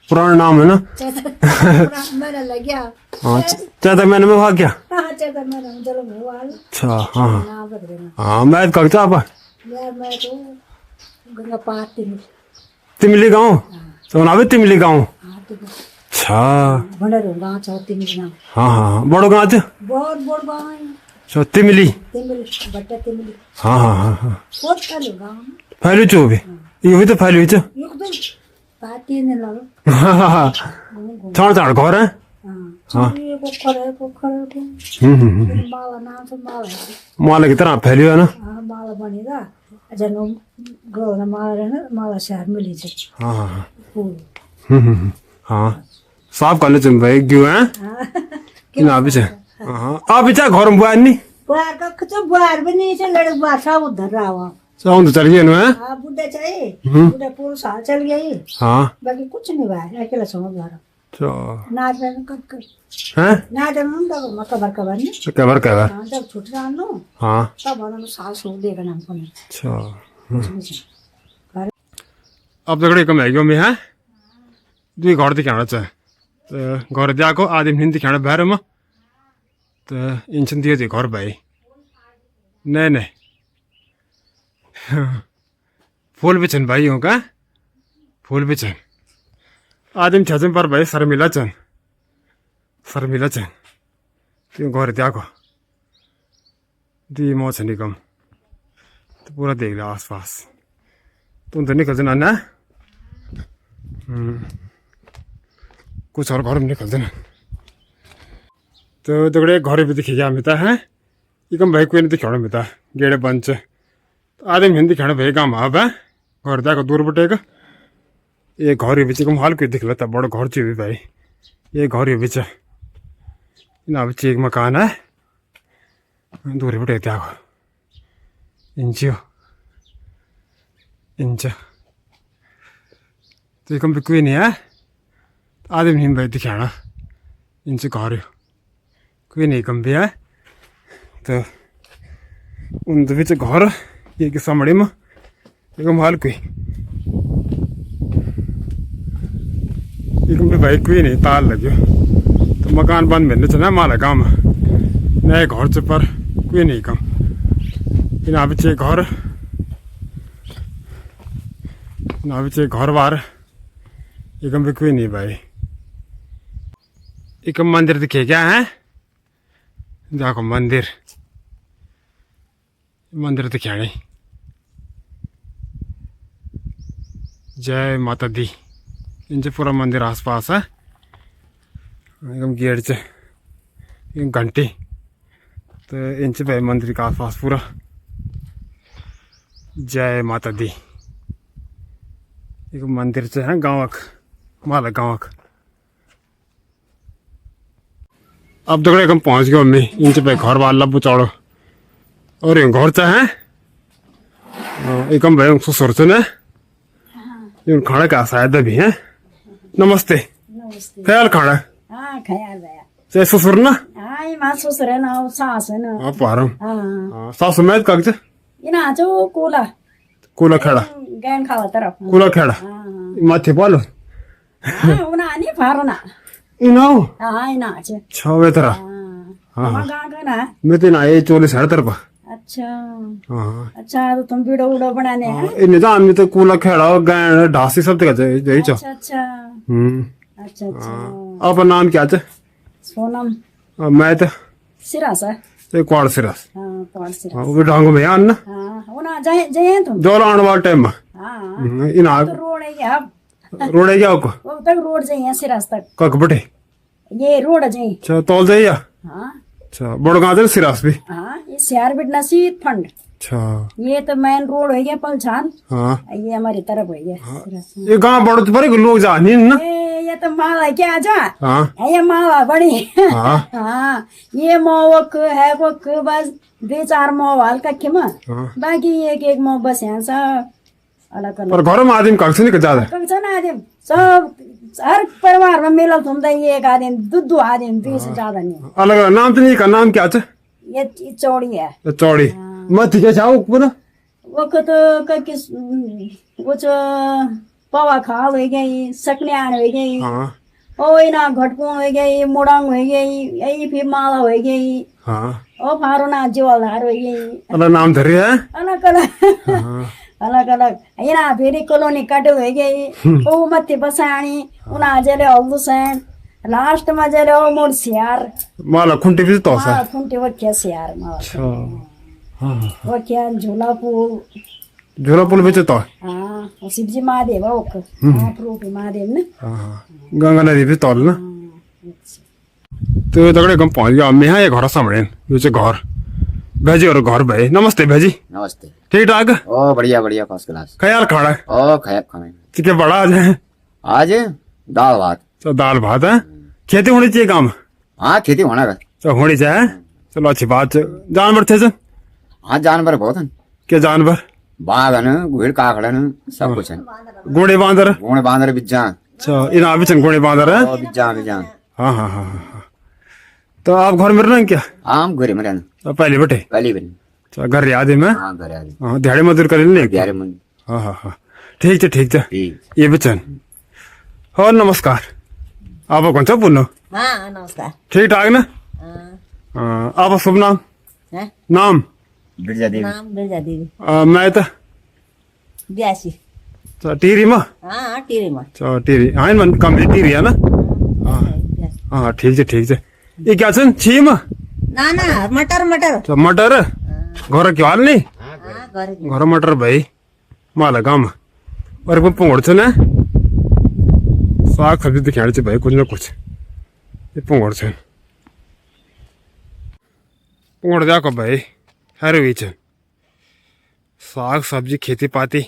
पुराना नाम है ना चैता मेरा लग गया हाँ चाहता मैंने में भाग क्या हाँ चैता मेरा चलो भगवान अच्छा हाँ हाँ नाम रख देना हाँ मैं कविता आपा यार मैं तो गंगा पार तिमली गाँव तो ना भी तिमली गाँव हाँ तो अच्छा भंडार गाँव चाहते नाम हाँ हाँ बड़ो गाँव च बहुत बड़ गाँव है अच्छा तिमली तिमिल बट्टा तिमिल हाँ हाँ हाँ हाँ बहुत कालो गाँव फैलू चो भी ये भी तो फैलू च यो तो पाती ने लालो हाँ हाँ हाँ छाड़ छाड़ घर है हाँ ये को खरे के माला नाम से माला है माला की तरह फैलियो है ना हाँ माला बनेगा जनो गौना माला रहना माला शहर मिली छे हाँ हाँ हाँ फूल हाँ साफ करने चल भाई क्यों है हाँ किन अभी से हाँ आप बिचा घर में बुआ नहीं बुआर का कुछ बुआर भी नहीं से लड़क बुआर सब उधर रहा हुआ। साउंड चल गया ना हाँ बुढ़े चाहिए बुढ़े पूरा साल चल गई हाँ बाकी कुछ नहीं हुआ अकेला समझ घर तो नाच रहे कब हैं नाच रहे तब कबर कबर नहीं तो कवर कवर हाँ जब छुट रहा लो हाँ तब उन्होंने साल सो देगा नाम को नहीं अच्छा अब तगड़े कम है में है दुई घर दिखाना चाहे तो घर दिएको आधी हिँड दिखाना बाहिर म तो इन्सन दियो चाहिँ घर भाइ नहीं नहीं फूल भी छन् भाइ हो का फूल भी छन् आदमी छ्याछन् पर भाइ शर्मिला छन् त्यो घर दिएको दुई म छ निकम तो पूरा देख लिया आस पास तुम तो निकल जाना ना कुछ और घर में निकल जाना तो तगड़े घर भी दिखे हमें तो है इकम भाई कोई नहीं दिखाना में गेड़े बंद से आदमी हिंदी दिखाना भाई काम आप है घर जाकर दूर बटेगा ये घर बीच कम हाल कोई दिख लेता बड़ा घर चाहिए भाई ये घर बीच इन बीच एक मकान है दूर बटे त्या इंचियो इंच तो ये कम भी कोई नहीं है आदमी हिंदी भाई दिखाना इंच घर कोई नहीं कम भी है तो उन बीच घर ये कि सामने में एकदम हाल कोई एकदम भी भाई कोई नहीं ताल लग्यो तो मकान बंद मिलने चना माला गाँव में नए घर से पर कोई नहीं कम इन बीच घर इन बीच घर बार एकदम भी कोई नहीं भाई एक मंदिर दिखे क्या है जाको मंदिर दिखे नहीं जय माता दी इनसे पूरा मंदिर आसपास है एकदम गेट से घंटी तो इनसे भाई मंदिर के आसपास पूरा जय माता दी एक मंदिर से है गाँव माला गाँव अब तक एकदम पहुंच गया मम्मी इनसे भाई घर वाला लब्बू चढ़ो और ये घर चाहे एकदम भाई ससुर से ना ये खाना का शायद भी है नमस्ते ख्याल खाना हाँ ख्याल है से ससुर ना हाँ ये माँ ससुर है ना सास है ना आप आ रहा हाँ हूँ सासू में कागज ये ना जो कोला कूला खेड़ा गैन खावा तरफ कूला खेड़ा हाँ माथे पालो हाँ उना नहीं फारो ना इनाओ हाँ ये ना चे छवे तरह हाँ हाँ गाँव का ना मैं तो ना ये 40 तरफ अच्छा हाँ अच्छा तो तुम वीडियो वीडियो बनाने हैं इन जान में तो कूला खेड़ा गैन ढासी सब तक यही चो अच्छा अच्छा अच्छा अच्छा आपका नाम क्या है सोनम मैं तो सिरास है क्वाड़ सिरस हाँ कौन सिरास वो भी ढंग में आन ना हाँ उना जाए जाए तुम जो आने वाला टाइम में हाँ इन आग तो रोड है क्या रोड है क्या आपको वो तक रोड जाइए सिरास तक कक बटे ये रोड जाइए अच्छा तौल जाइए हाँ अच्छा बड़ गाँव से सिरास भी हाँ ये सियार बिटना सीट फंड अच्छा ये तो मेन रोड हो गया पलछान हाँ ये हमारी तरफ हो गया सिरास। ये गाँव बड़ो तो बड़े लोग जाने ना ये तो माला क्या जा हाँ ये माला बड़ी हाँ हाँ ये मोवक है वक बस 2-4 मोह हाल कक्के में हाँ। बाकी एक मोह बस यहाँ सा अलग अलग पर घर में आदमी कक्ष नहीं ज्यादा कक्ष ना आदमी सब हर परिवार में मिलल तुम तो ये एक आदमी दो आदमी 2 से ज्यादा नहीं अलग अलग नाम तो नहीं का नाम क्या है ये चौड़ी है चौड़ी मत ठीक है जाओ पूरा वक्त कक्के कुछ पवा खाल हो गई सकन्यान हो गई हाँ ओ ना घटकुन हो गई मुड़ंग हो गई यही फिर माला हो गई हाँ ओ फारो ना जीवलधार हो गई अलग नाम धरी है अलग अलग अलग अलग यहाँ फेरि कॉलोनी काटो हो गई ओ मत्ती बसाणी उना जले हल्दू सैन लास्ट में जले ओ मोर सियार माला खुंटी भी तो सा खुंटी वक्या सियार माला अच्छा हाँ वक्या झूला पुल झोला पुल बेचे तो हाँ वो शिवजी महादेव है ओक महाप्रभु के महादेव ने हाँ गंगा नदी भी तौल ना तो तगड़े कम पहुंच गया मैं ये घर सामने यो चाहिँ घर भेजी और घर भाई नमस्ते भेजी नमस्ते ठीक ठाक ओ बढ़िया बढ़िया फर्स्ट क्लास ख्याल खाना ओ खाया खाना ठीक है बड़ा आज है आज दाल भात तो दाल भात है खेती होनी चाहिए काम हाँ खेती होना का तो होनी चाहिए। चलो अच्छी बात है। जानवर थे सर? हाँ जानवर बहुत हैं। क्या जानवर? बाघ है, घुड़ काकड़ है, सब कुछ है। घोड़े बांदर? घोड़े बांदर बिज्जा अच्छा इन अभी चन घोड़े बांदर है। बिज्जा बिज्जा। हाँ हाँ हाँ हाँ। तो आप घर में रहना क्या? आम घरे में रहना तो पहले बेटे पहली बार। अच्छा घर याद है मैं। हाँ घर आ गए। हाँ दिहाड़ी मजदूर कर ले। ग्यारह मन। हाँ हाँ हाँ ठीक है ठीक है। ठीक। ये बचन और नमस्कार। आप कौन सा बोलो? हाँ नमस्कार। ठीक ठाक ना? हाँ आप शुभ नाम? हैं? नाम? बिरजा देवी। नाम बिरजा देवी। मैं तो ब्यासी। टीरी में। हाँ टीरी में। अच्छा टीरी हाँ मन कमरी टीरी है ना? हाँ ठीक है ठीक है। ये क्या सुन छी में? ना ना मटर मटर। अच्छा मटर घर क्यों हाल नहीं? हाँ घर घर मटर भाई माला काम और वो पोंगड़ छ ना साग सब्जी दिखाने से भाई कुछ ना कुछ ये पोंगड़ छ पोंगड़ जाको भाई हर बीच साग सब्जी खेती पाती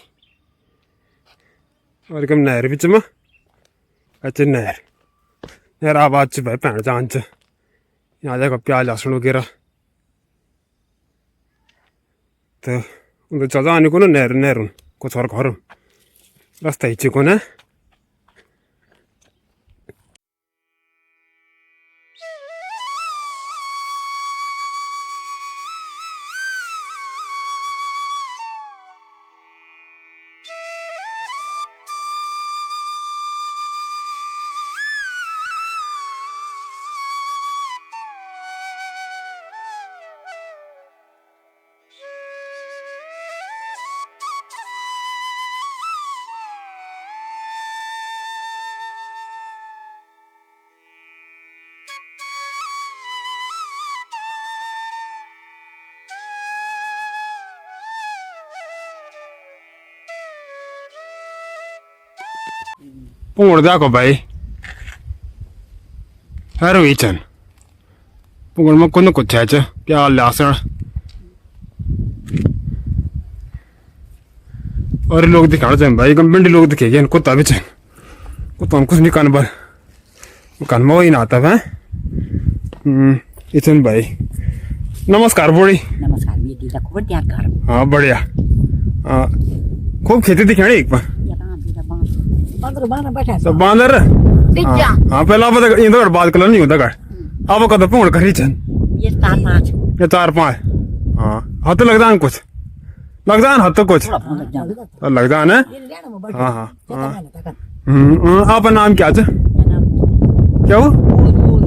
और कम नहर बीच में अच्छे नहर आबाद से भाई पैण जान च यहाँ जाकर प्याज लहसुन वगैरह तो उनको चल आने को ना नहर नहर कुछ और घर रास्ता हिचे को ना पोंगड़ जाको भाई हर वीचन पोंगड़ में कुछ कुछ है प्याज लहसुन और लोग दिखाना चाहिए भाई भिंडी लोग दिखेगे कुत्ता भी चाहिए कुत्ता कुछ नहीं कान में वही ना आता है। इचन भाई नमस्कार बोड़ी। नमस्कार मी दिला खूब त्यार कर। हाँ बढ़िया। हाँ खूब खेती दिखानी एक बार बंदर बाना बैठा सब बांदर। हाँ पहले आप इधर बात कर नहीं होता कर आप कद पोंगड़ करी चन ये 4-5 ये 4-5 हाँ हाथ लगता है कुछ लगता है हाथ तो कुछ लगता है ना। हाँ हाँ आप नाम क्या च क्या हो?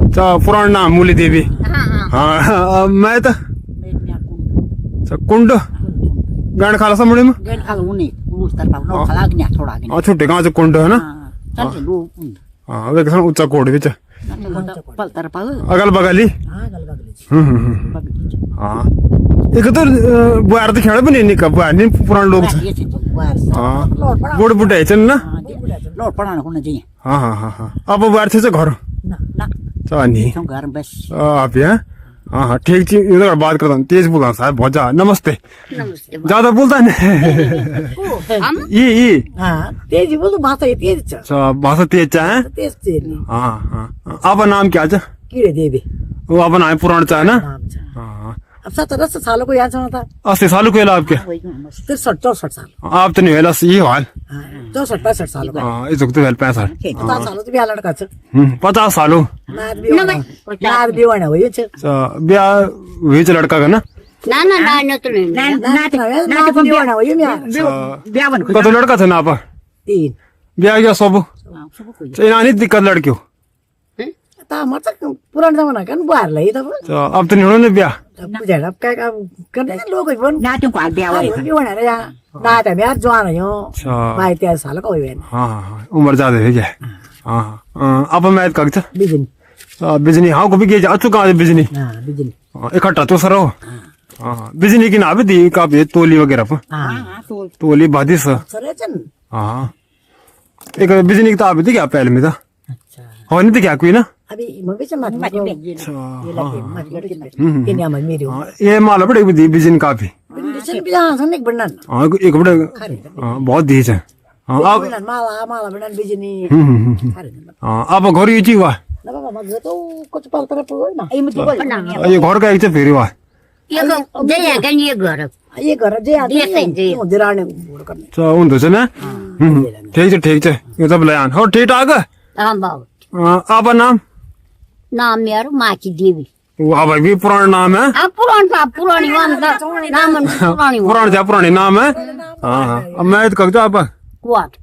अच्छा पुराना नाम मूली देवी। हाँ मैं तो कुंड गांड खाला सा मुड़े में गेट खा उनी उस तरफ नो खला गया थोड़ा गया। हाँ छोटे गांव से कुंड है ना। चल लो हाँ वे किसान ऊंचा कोड विच पल तरफ अगल बगल ही। हां गल गल हाँ एक तो बुआर तो खेल बने नहीं कब नहीं पुराने लोग हाँ बुढ़ बुढ़े चल ना लोड पड़ाना होना चाहिए। हाँ हाँ हाँ हाँ अब बुआर थे घर ना ना चानी घर बस आप यहाँ हाँ हाँ ठीक ठीक इधर बात करता हूँ तेज बोलता हूँ साहब बहुत ज्यादा नमस्ते ज्यादा बोलता है ना ये हाँ तेज बोलो भाषा ये तेज अच्छा भाषा तेज है तेज तेज हाँ हाँ आप नाम क्या चा कीड़े देवी वो आप नाम पुराना चा ना। नाम था हाँ अब 17 सालों को याद था 80 साल को आप क्या 63-64 साल आप तो नहीं वेला ये हाल 64-65 साल का हाँ इस वक्त वेल 65 50 सालों तो ब्याह लड़का छ 50 सालों नाद भी वाना हो छ ब्याह हुई लड़का का ना ना ना ना न तो नहीं नाद भी वाना हो ब्याह बन कतो लड़का था ना आप 3 ब्याह गया सब नहीं दिक्कत लड़कियों ता मतलब पुराना जमाना का बुआर लै त अब तो नहीं होने ब्याह बुझेर अब काय करने लोग पनि ना त्यो घर ब्याह भयो भनेर यहाँ ना त ब्याह जवान हो 22-23 साल को हो हाँ हाँ उम्र ज्यादा है क्या। हाँ हाँ अब मैं कग छ बिजनी बिजनी हाँ को भी गए जा चुका है बिजनी हां बिजनी इकट्ठा तो सर हो। हाँ बिजनी की ना भी दी का भी तोली वगैरह पर हां तोली बादी सर हाँ एक बिजनी की तो आप दी क्या पहले में था अच्छा हो नहीं थी क्या कोई ना अभी मम्मी से मत ये लगे ये हम मेरे ये माला बड़े भी दी बिजन काफी बिजन भी हां सन एक बनन हाँ एक बड़े बहुत दी है। हाँ आप माला माला बनन बिजनी हाँ आप घर ये हुआ ना बाबा घर तो कुछ पाल तरफ हो ना ये घर का एक चाहिँ फेरि वा ये घर जे आते दिराने बोल करने छ हुँदो छ ना ठीक छ यो तपाईँलाई आन हो ठीक ठाक आप नाम नाम मेरा माची देवी वाह भाई भी पुराना नाम है पुरानी नाम पुराने नाम है हाँ अब मैं तो कहता आप क्वाट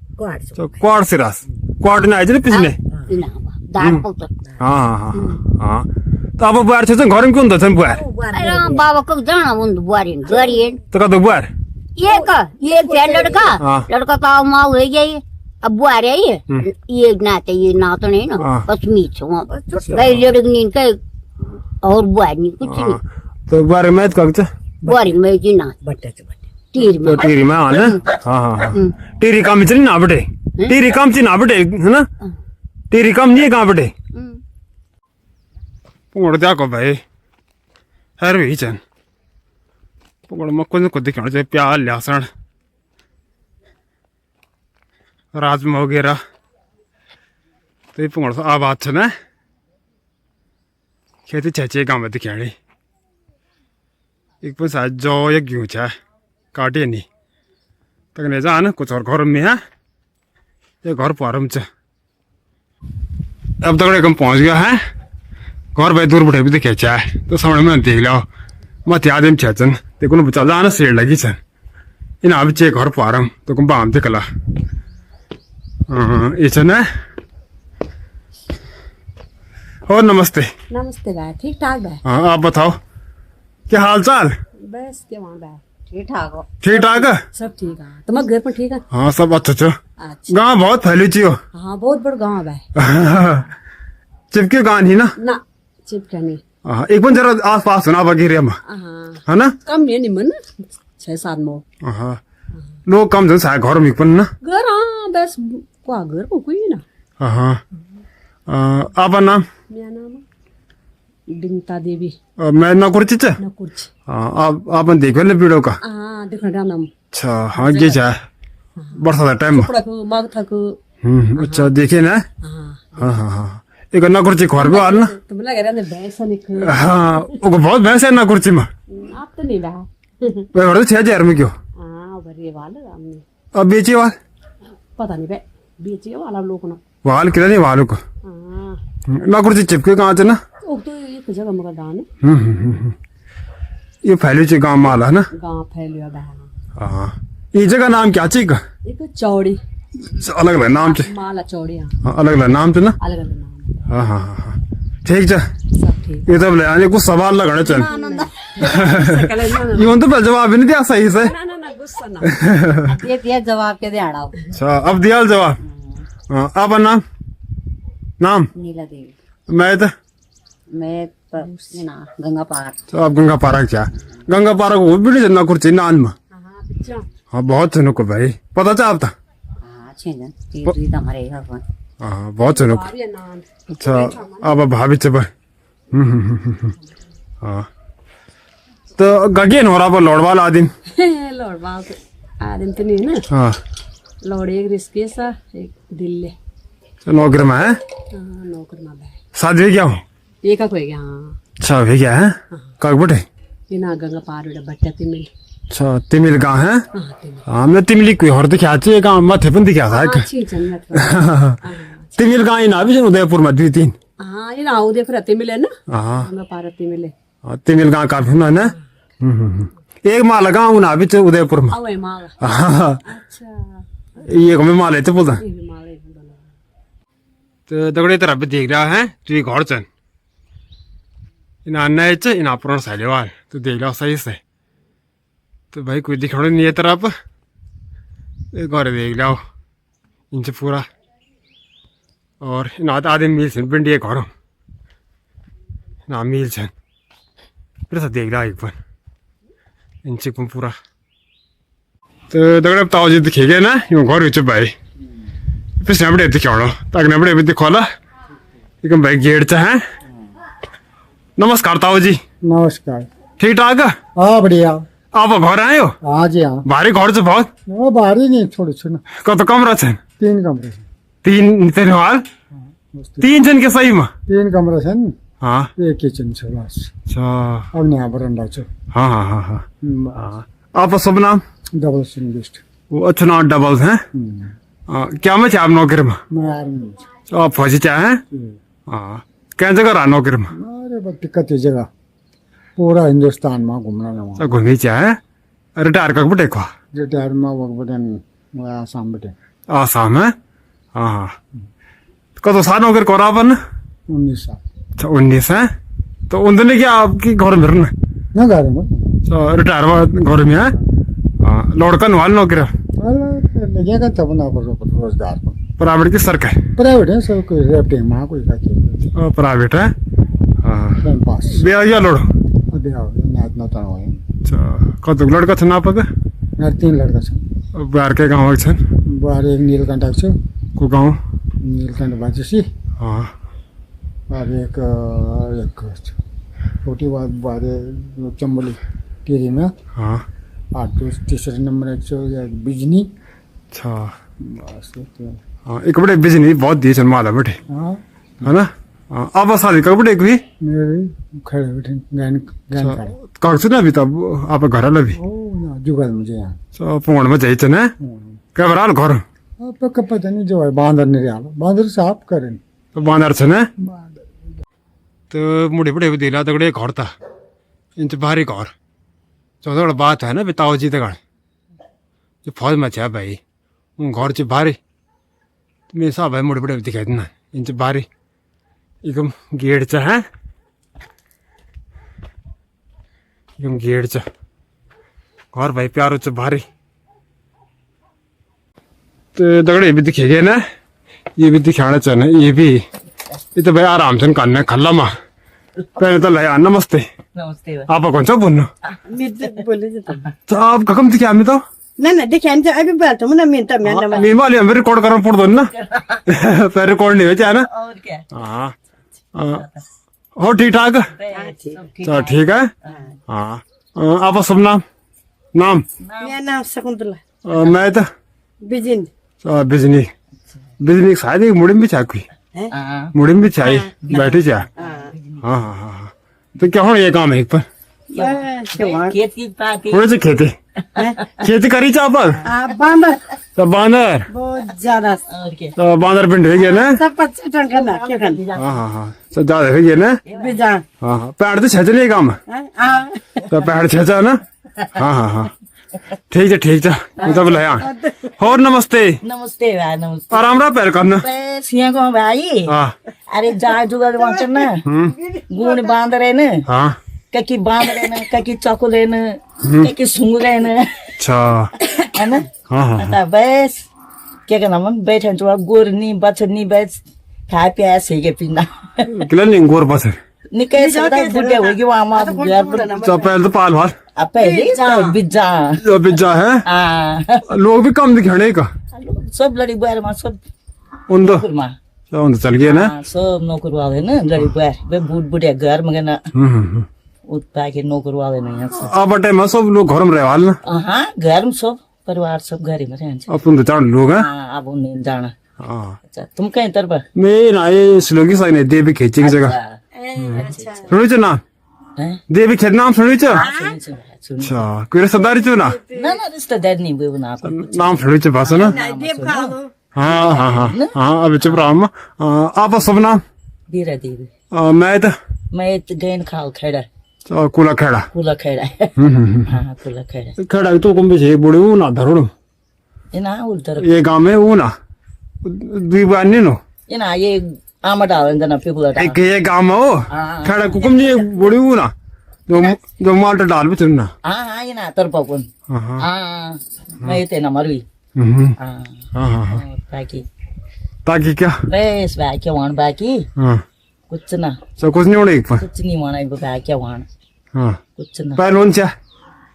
तो क्वाड सिरास क्वाड ने आइज पिछले हाँ तो अब बुहार छ घर में कुन छ बुहार बाबा को जाना मुंद बुआरी गरी तो कतो बुहार ये लड़का तो माँ हो गई अब बुआरी है ये ना तो नहीं ना बस मीठ कई लड़की कई और बुआरी कुछ नहीं तो बुहार में तो बुआरी में जी ना बट्टे तो टीरी में हाँ हाँ टीरी कम चली ना बटे टीरी कम ची ना बटे है ना टीरी कम नहीं कहाँ बटे पुंगड़ देखो भाई हर वही चन पुंगड़ मक्को को दिखाना चाहिए प्याज लहसुन राजमा वगैरह तो ये पुंगड़ से आबाद छ ना खेती छे गाँव में दिखाने एक पण शायद जौ या गेहूँ छ काटे नहीं तक नहीं जान कुछ और घर में है ये घर पारम छ अब तक हम पहुंच गया है घर भाई दूर बैठे भी दिखे चाहे तो सामने में देख लो मत याद में छन देखो ना बच्चा जाना सेड़ लगी छन इन अब चे घर पारम तो कम बाम दिखला ये छन है और नमस्ते नमस्ते भाई ठीक ठाक भाई हाँ आप बताओ क्या हाल चाल बस क्या वहाँ भाई ठीक ठाक हो ठीक ठाक है सब ठीक है तुम्हारे घर पर ठीक है हाँ सब अच्छा अच्छा अच्छा गाँव बहुत फैली ची हो हाँ बहुत बड़ा गाँव है भाई चिपके गाँव ही ना ना चिपका नहीं हाँ एक बार जरा आस पास सुना बगेरिया में हाँ है ना कम नहीं मन 6-7 मो हाँ लोग कम जन शायद घर में पण ना घर हाँ बस को घर को कोई ना हाँ आपका नाम मेरा नाम बिंता देवी मैं नकुर्ची छ नकुर्च आप देखो ना वीडियो का हाँ देखना नाम अच्छा हाँ ये जा बरसात का टाइम कपड़ा को माग था को अच्छा देखे ना हाँ हाँ हाँ हाँ एक नकुर्ची घर भी हाल ना तुम लग रहा है भैंस निक हाँ वो बहुत भैंस है नकुर्ची में आप तो नहीं रहा वही बड़ा 6,000 में क्यों हाँ भरी वाले हमने अब बेची वाल पता नहीं भाई बेचे वाला लोग ना वाल कितना नहीं वालों को हाँ नकुर्ची चिपके कहाँ थे ना वो तो एक जगह मगर दान है ये फैली ची गाँव माला है ना गाँव फैलिया बहन हाँ ये जगह नाम क्या ची का एक चौड़ी अलग अलग नाम चे माला चौड़ी अलग अलग नाम थे ना अलग अलग नाम हाँ हाँ हाँ ठीक है सब ठीक ये तब ले आने कुछ सवाल लगाने चल ये तो पहले जवाब ही नहीं दिया सही से ना ना ना गुस्सा ना ये जवाब के दे आड़ा अच्छा अब दिया जवाब हाँ आप नाम नाम नीला देवी मैं तो मैं ना गंगा पार तो आप गंगा पारा क्या गंगा पारा को भी नहीं कुछ नान में हाँ बहुत सुनो को भाई पता था आप था अच्छे ना तीर हमारे यहाँ हाँ बहुत सुनो अच्छा अब भाभी चबर हाँ तो गगेन हो रहा पर लौड़वाल आदिम लौड़वाल आदिम तो नहीं ना हाँ लौड़ एक रिस्के सा एक दिल्ली नौकर में है नौकर में भाई शादी भी क्या हो एक कोई गया हाँ अच्छा भी क्या है कब बटे बिना गंगा पार उड़ा बट्टा तिमिल अच्छा तिमिल गाँव है हाँ तिमिल हाँ मैं तिमिली कोई और दिखा चाहिए गाँव मथे पण दिखा था अच्छी जन्नत तिमिल गाँव ना भी उदयपुर में 2-3 हाँ ये ना उदयपुर तिमिल है ना हाँ गंगा पार तिमिल है तिमिल गाँव काफी ना एक माला गाँव ना भी उदयपुर में अवे माल अच्छा ये में माल है तो बोलता ये माल है तो दगड़े तरह भी देख रहा है तो ये घर चल इन अन्ना इन पुराना सालेवाल तो देख लो सही से तो भाई कोई दिखाना नहीं है तरह पर घर देख लो इनसे पूरा और इन आधे मील से पिंडी घर ना मील छन फिर से देख रहा एक बार इनसे पूरा तो दगड़े ताऊ जी दिखे गए ना यूँ घर हुई भाई फिर नबड़े दिखाओ ताकि नबड़े भी दिखोला लेकिन भाई गेट है नमस्कार ताऊ जी नमस्कार ठीक ठाक हाँ बढ़िया आप घर आए हो हाँ जी हाँ भारी घर से बहुत वो बाहरी नहीं छोड़ो छो ना कत कमरा छन् 3 कमरे 3 तेरे हाल तीन छन् के सही में 3 कमरा छन्, हाँ 1 किचन छ बस। अच्छा अब यहाँ बरंडा छ। हाँ हाँ हाँ हाँ आपका शुभ नाम? डबल सिंगलिस्ट। वो अच्छा नाम डबल्स हैं। क्या में आप नौकरी में? मैं आर्मी में छु। आप फौजी चाहे हैं? हाँ क्या जगह रहा नौकरी में? अरे बस कति जगह पूरा हिंदुस्तान में घूमना न वहाँ। घूमी चाहे रिटायर कर बटे को रिटायर में वक्त बटन आसाम बटे। आसाम है। हाँ हाँ कतो साल नौकरी करा अपन? 19 साल। अच्छा 19 है। तो उनने क्या आपकी घर में रहना? न घर में रिटायर घर में है। लड़का नुहाल नौकरी लगेगा तब ना रोजगार को। प्राइवेट की सरकार? प्राइवेट है सब, कोई रेफ्टिंग में कोई का प्राइवेट है। हाँ टाइम पास ब्याह या लड़ो? अभी आओ नाच न तनाव है। अच्छा कतो लड़का छ ना पका? मेरे 3 लड़का छ। बाहर के गाँव छन्? बाहर एक नीलकंठ छ, को गाँव? नीलकंठ बाजेसी। हाँ और एक छोटी बात बारे चंबली टेरी में। हाँ और तीसरे नंबर एक बिजनी। अच्छा बस हाँ एक बड़े बिजनी बहुत दिए छन् माला बटे हाँ है ना। अब शादी का बटे कोई मेरे खड़े बैठे गैन खड़े कागज ना अभी तब आप घर लभी ओ ना जुगल मुझे यहाँ पोंड में जाइए ना क्या बराल घर अब पता नहीं जो है बांदर नहीं रहा बांदर साफ करें तो बांदर छ ना तो मुड़ी बड़े दिला तो बड़े घर था इंच भारी घर चौदह बात है ना बिताओ जी तक जो फौज में छा भाई उन घर च भारी तो मेरे साहब भाई मुड़ी बड़े दिखाई देना इंच भारी एकदम गेट च है एकदम गेट च घर भाई प्यारो च भारी तो दगड़े भी दिखेगे ना ये भी दिखाना चाहिए ये भी ये तो भाई आराम से करना खल्ला में पहले तो लाया नमस्ते नमस्ते आप कौन सा बोलना बोले जाता तो आप कम दिखे हमें तो ना ना देखिए हम अभी बात हूँ ना मिनट में मीन वाले हमें रिकॉर्ड करना पड़ दो ना फिर रिकॉर्ड नहीं हो ना और क्या हाँ हो ठीक ठाक चलो ठीक है हाँ आप सब नाम नाम मेरा नाम शकुंतला मैं तो बिजिन बिजनी बिजनी शायद एक मुड़ी में चाह कोई मुड़ी में चाय बैठी चाह हाँ हाँ हाँ हाँ तो क्या हो ये काम है एक पर खेती पाती थोड़े से खेती खेती करी चाह पर बांदर तो बांदर बहुत ज्यादा और क्या तो बांदर पिंड हो गया ना सब 25 टन करना क्या करना हाँ हाँ हाँ सब ज्यादा हो गया ना बिजा हाँ हाँ पैर तो छेच नहीं काम तो पैर छेचा ना हाँ हाँ हाँ ठीक है तब लाया और नमस्ते नमस्ते भाई नमस्ते आराम रहा पैर करना सिंह को भाई हाँ अरे जा जुगाड़ वांच ना गुण बांध रहे न हाँ ककी बांध रहे न ककी चकुले न ककी सूंघ रहे न अच्छा है ना हाँ हाँ आता बस क्या कहना मन बैठे जो गोरनी बचनी बस खा पिया सही के पीना किला नहीं गोर बस निकल सकता बुढ़े होगी वहाँ माँ घर पर तो पहले तो पाल भाल पहले तो बिजा जो पिज्जा है हाँ लोग भी कम दिखाने का सब लड़ी बुआर में सब उन दो नौकर माँ उन तो चल गया ना सब नौकर वाले ना लड़ी बुआर वे बूढ़ बुढ़े घर में ना उत्पा के नौकर वाले नहीं है अब टाइम सब लोग घर में रहे वाल ना हाँ घर में सब परिवार सब घर में रहने अब तुम तो चार लोग हैं हाँ अब उन्हें जाना हाँ अच्छा तुम कहीं तरफ मैं ना ये श्लोकी साइन है देवी खेची की जगह सुनी चो ना देवी खेत नाम सुनी चो अच्छा कोई रिश्तेदारी चो ना ना रिश्तेदार नहीं वो ना नाम सुनी चो भाषा ना हाँ हाँ हाँ हाँ अभी चुप रहा आप सब नाम बीरा देवी मैं तो मैं तो गैन खाल खेड़ा कुला खेड़ा कुला खेड़ा हाँ कुला खेड़ा खेड़ा तो कम भी बुढ़ी हूँ ना धरोड़ इना उधर ये गाँव में हूँ ना द्वीप नहीं नो इना ये आमा डाल ना पिघला डाल एक ये गाँव में हो खेड़ा कुकुम जी बुढ़ी हूँ ना जो माल्टा डाल भी चुनना हाँ हाँ इना तरफ कौन हाँ मैं ते ना मरवी हाँ हाँ हाँ बाकी ताकि क्या बस बाकी वाण बाकी हाँ कुछ ना सब कुछ नहीं होने एक पर कुछ नहीं वाणा एक बाकी वाण हाँ कुछ ना पहलवान चा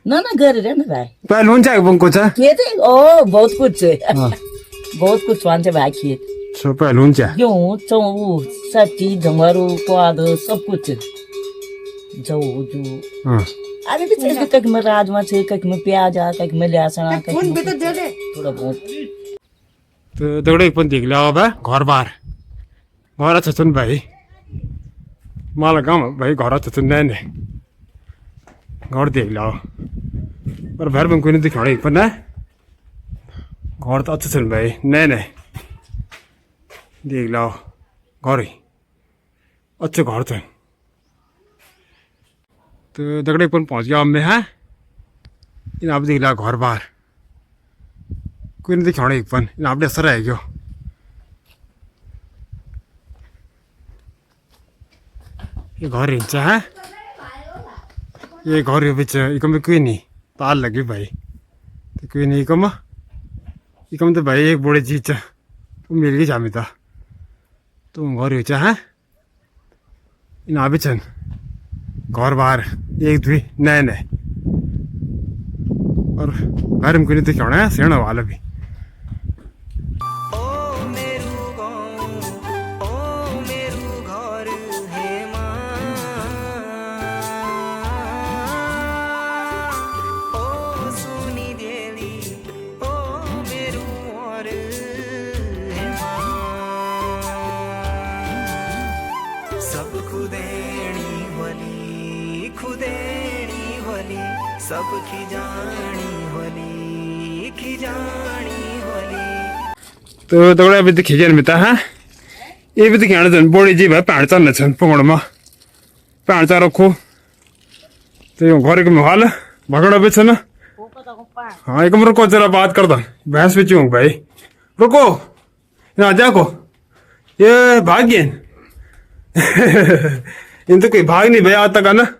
ना ना घर रहने भाई पहलवान चा बंको चा ये थे ओ बहुत कुछ बहुत कुछ वांचे बाकी सब पहलवान चा गेहूँ चौ सब्जी जमरू स्वाद सब कुछ जौ जू हाँ अरे भी चाहिए कहीं में राजमा चाहिए कहीं में प्याज आ कहीं में लहसुन कहीं में थोड़ा बहुत तो दगड़े एक पण दिखला अब घर बार घर अच्छा छन् भाइ मलाई गाउँमा भाइ घर अच्छा छन् नै घर देख लो और घर में कोई नहीं दिखाने पर ना घर तो अच्छे छन् भाई नहीं देख लो घर ही अच्छे घर छन् तो दगड़े पण पहुंच गया मैं है इन आप देख ला घर बाहर कोई नहीं दिखाने पण इन आपने असर है क्यों ये घर हिंसा है ये घर के बीच इकम कोई नहीं तार लगी भाई तो कोई नहीं इकम तो भाई एक बड़ी चीज मिल गई जामी था तो घर हिंसा है इन आबी छन् घर बाहर एक दुई नए और घर में कोई नहीं दिखाना है सेना वाला भी सब खिजानी होली तो दौड़ा अभी देखिए जन मिता है ये भी दिखाना जन बड़ी जी भाई पैंट चलने छन् पकड़ में पैंट चा रखो तो यो घर के हाल भगड़ा भी छन् हाँ एक रुको जरा बात कर दो भैंस भी चूँ भाई रुको यहाँ जाको ये भाग्य इन तो कोई भाग नहीं भाई आज तक है ना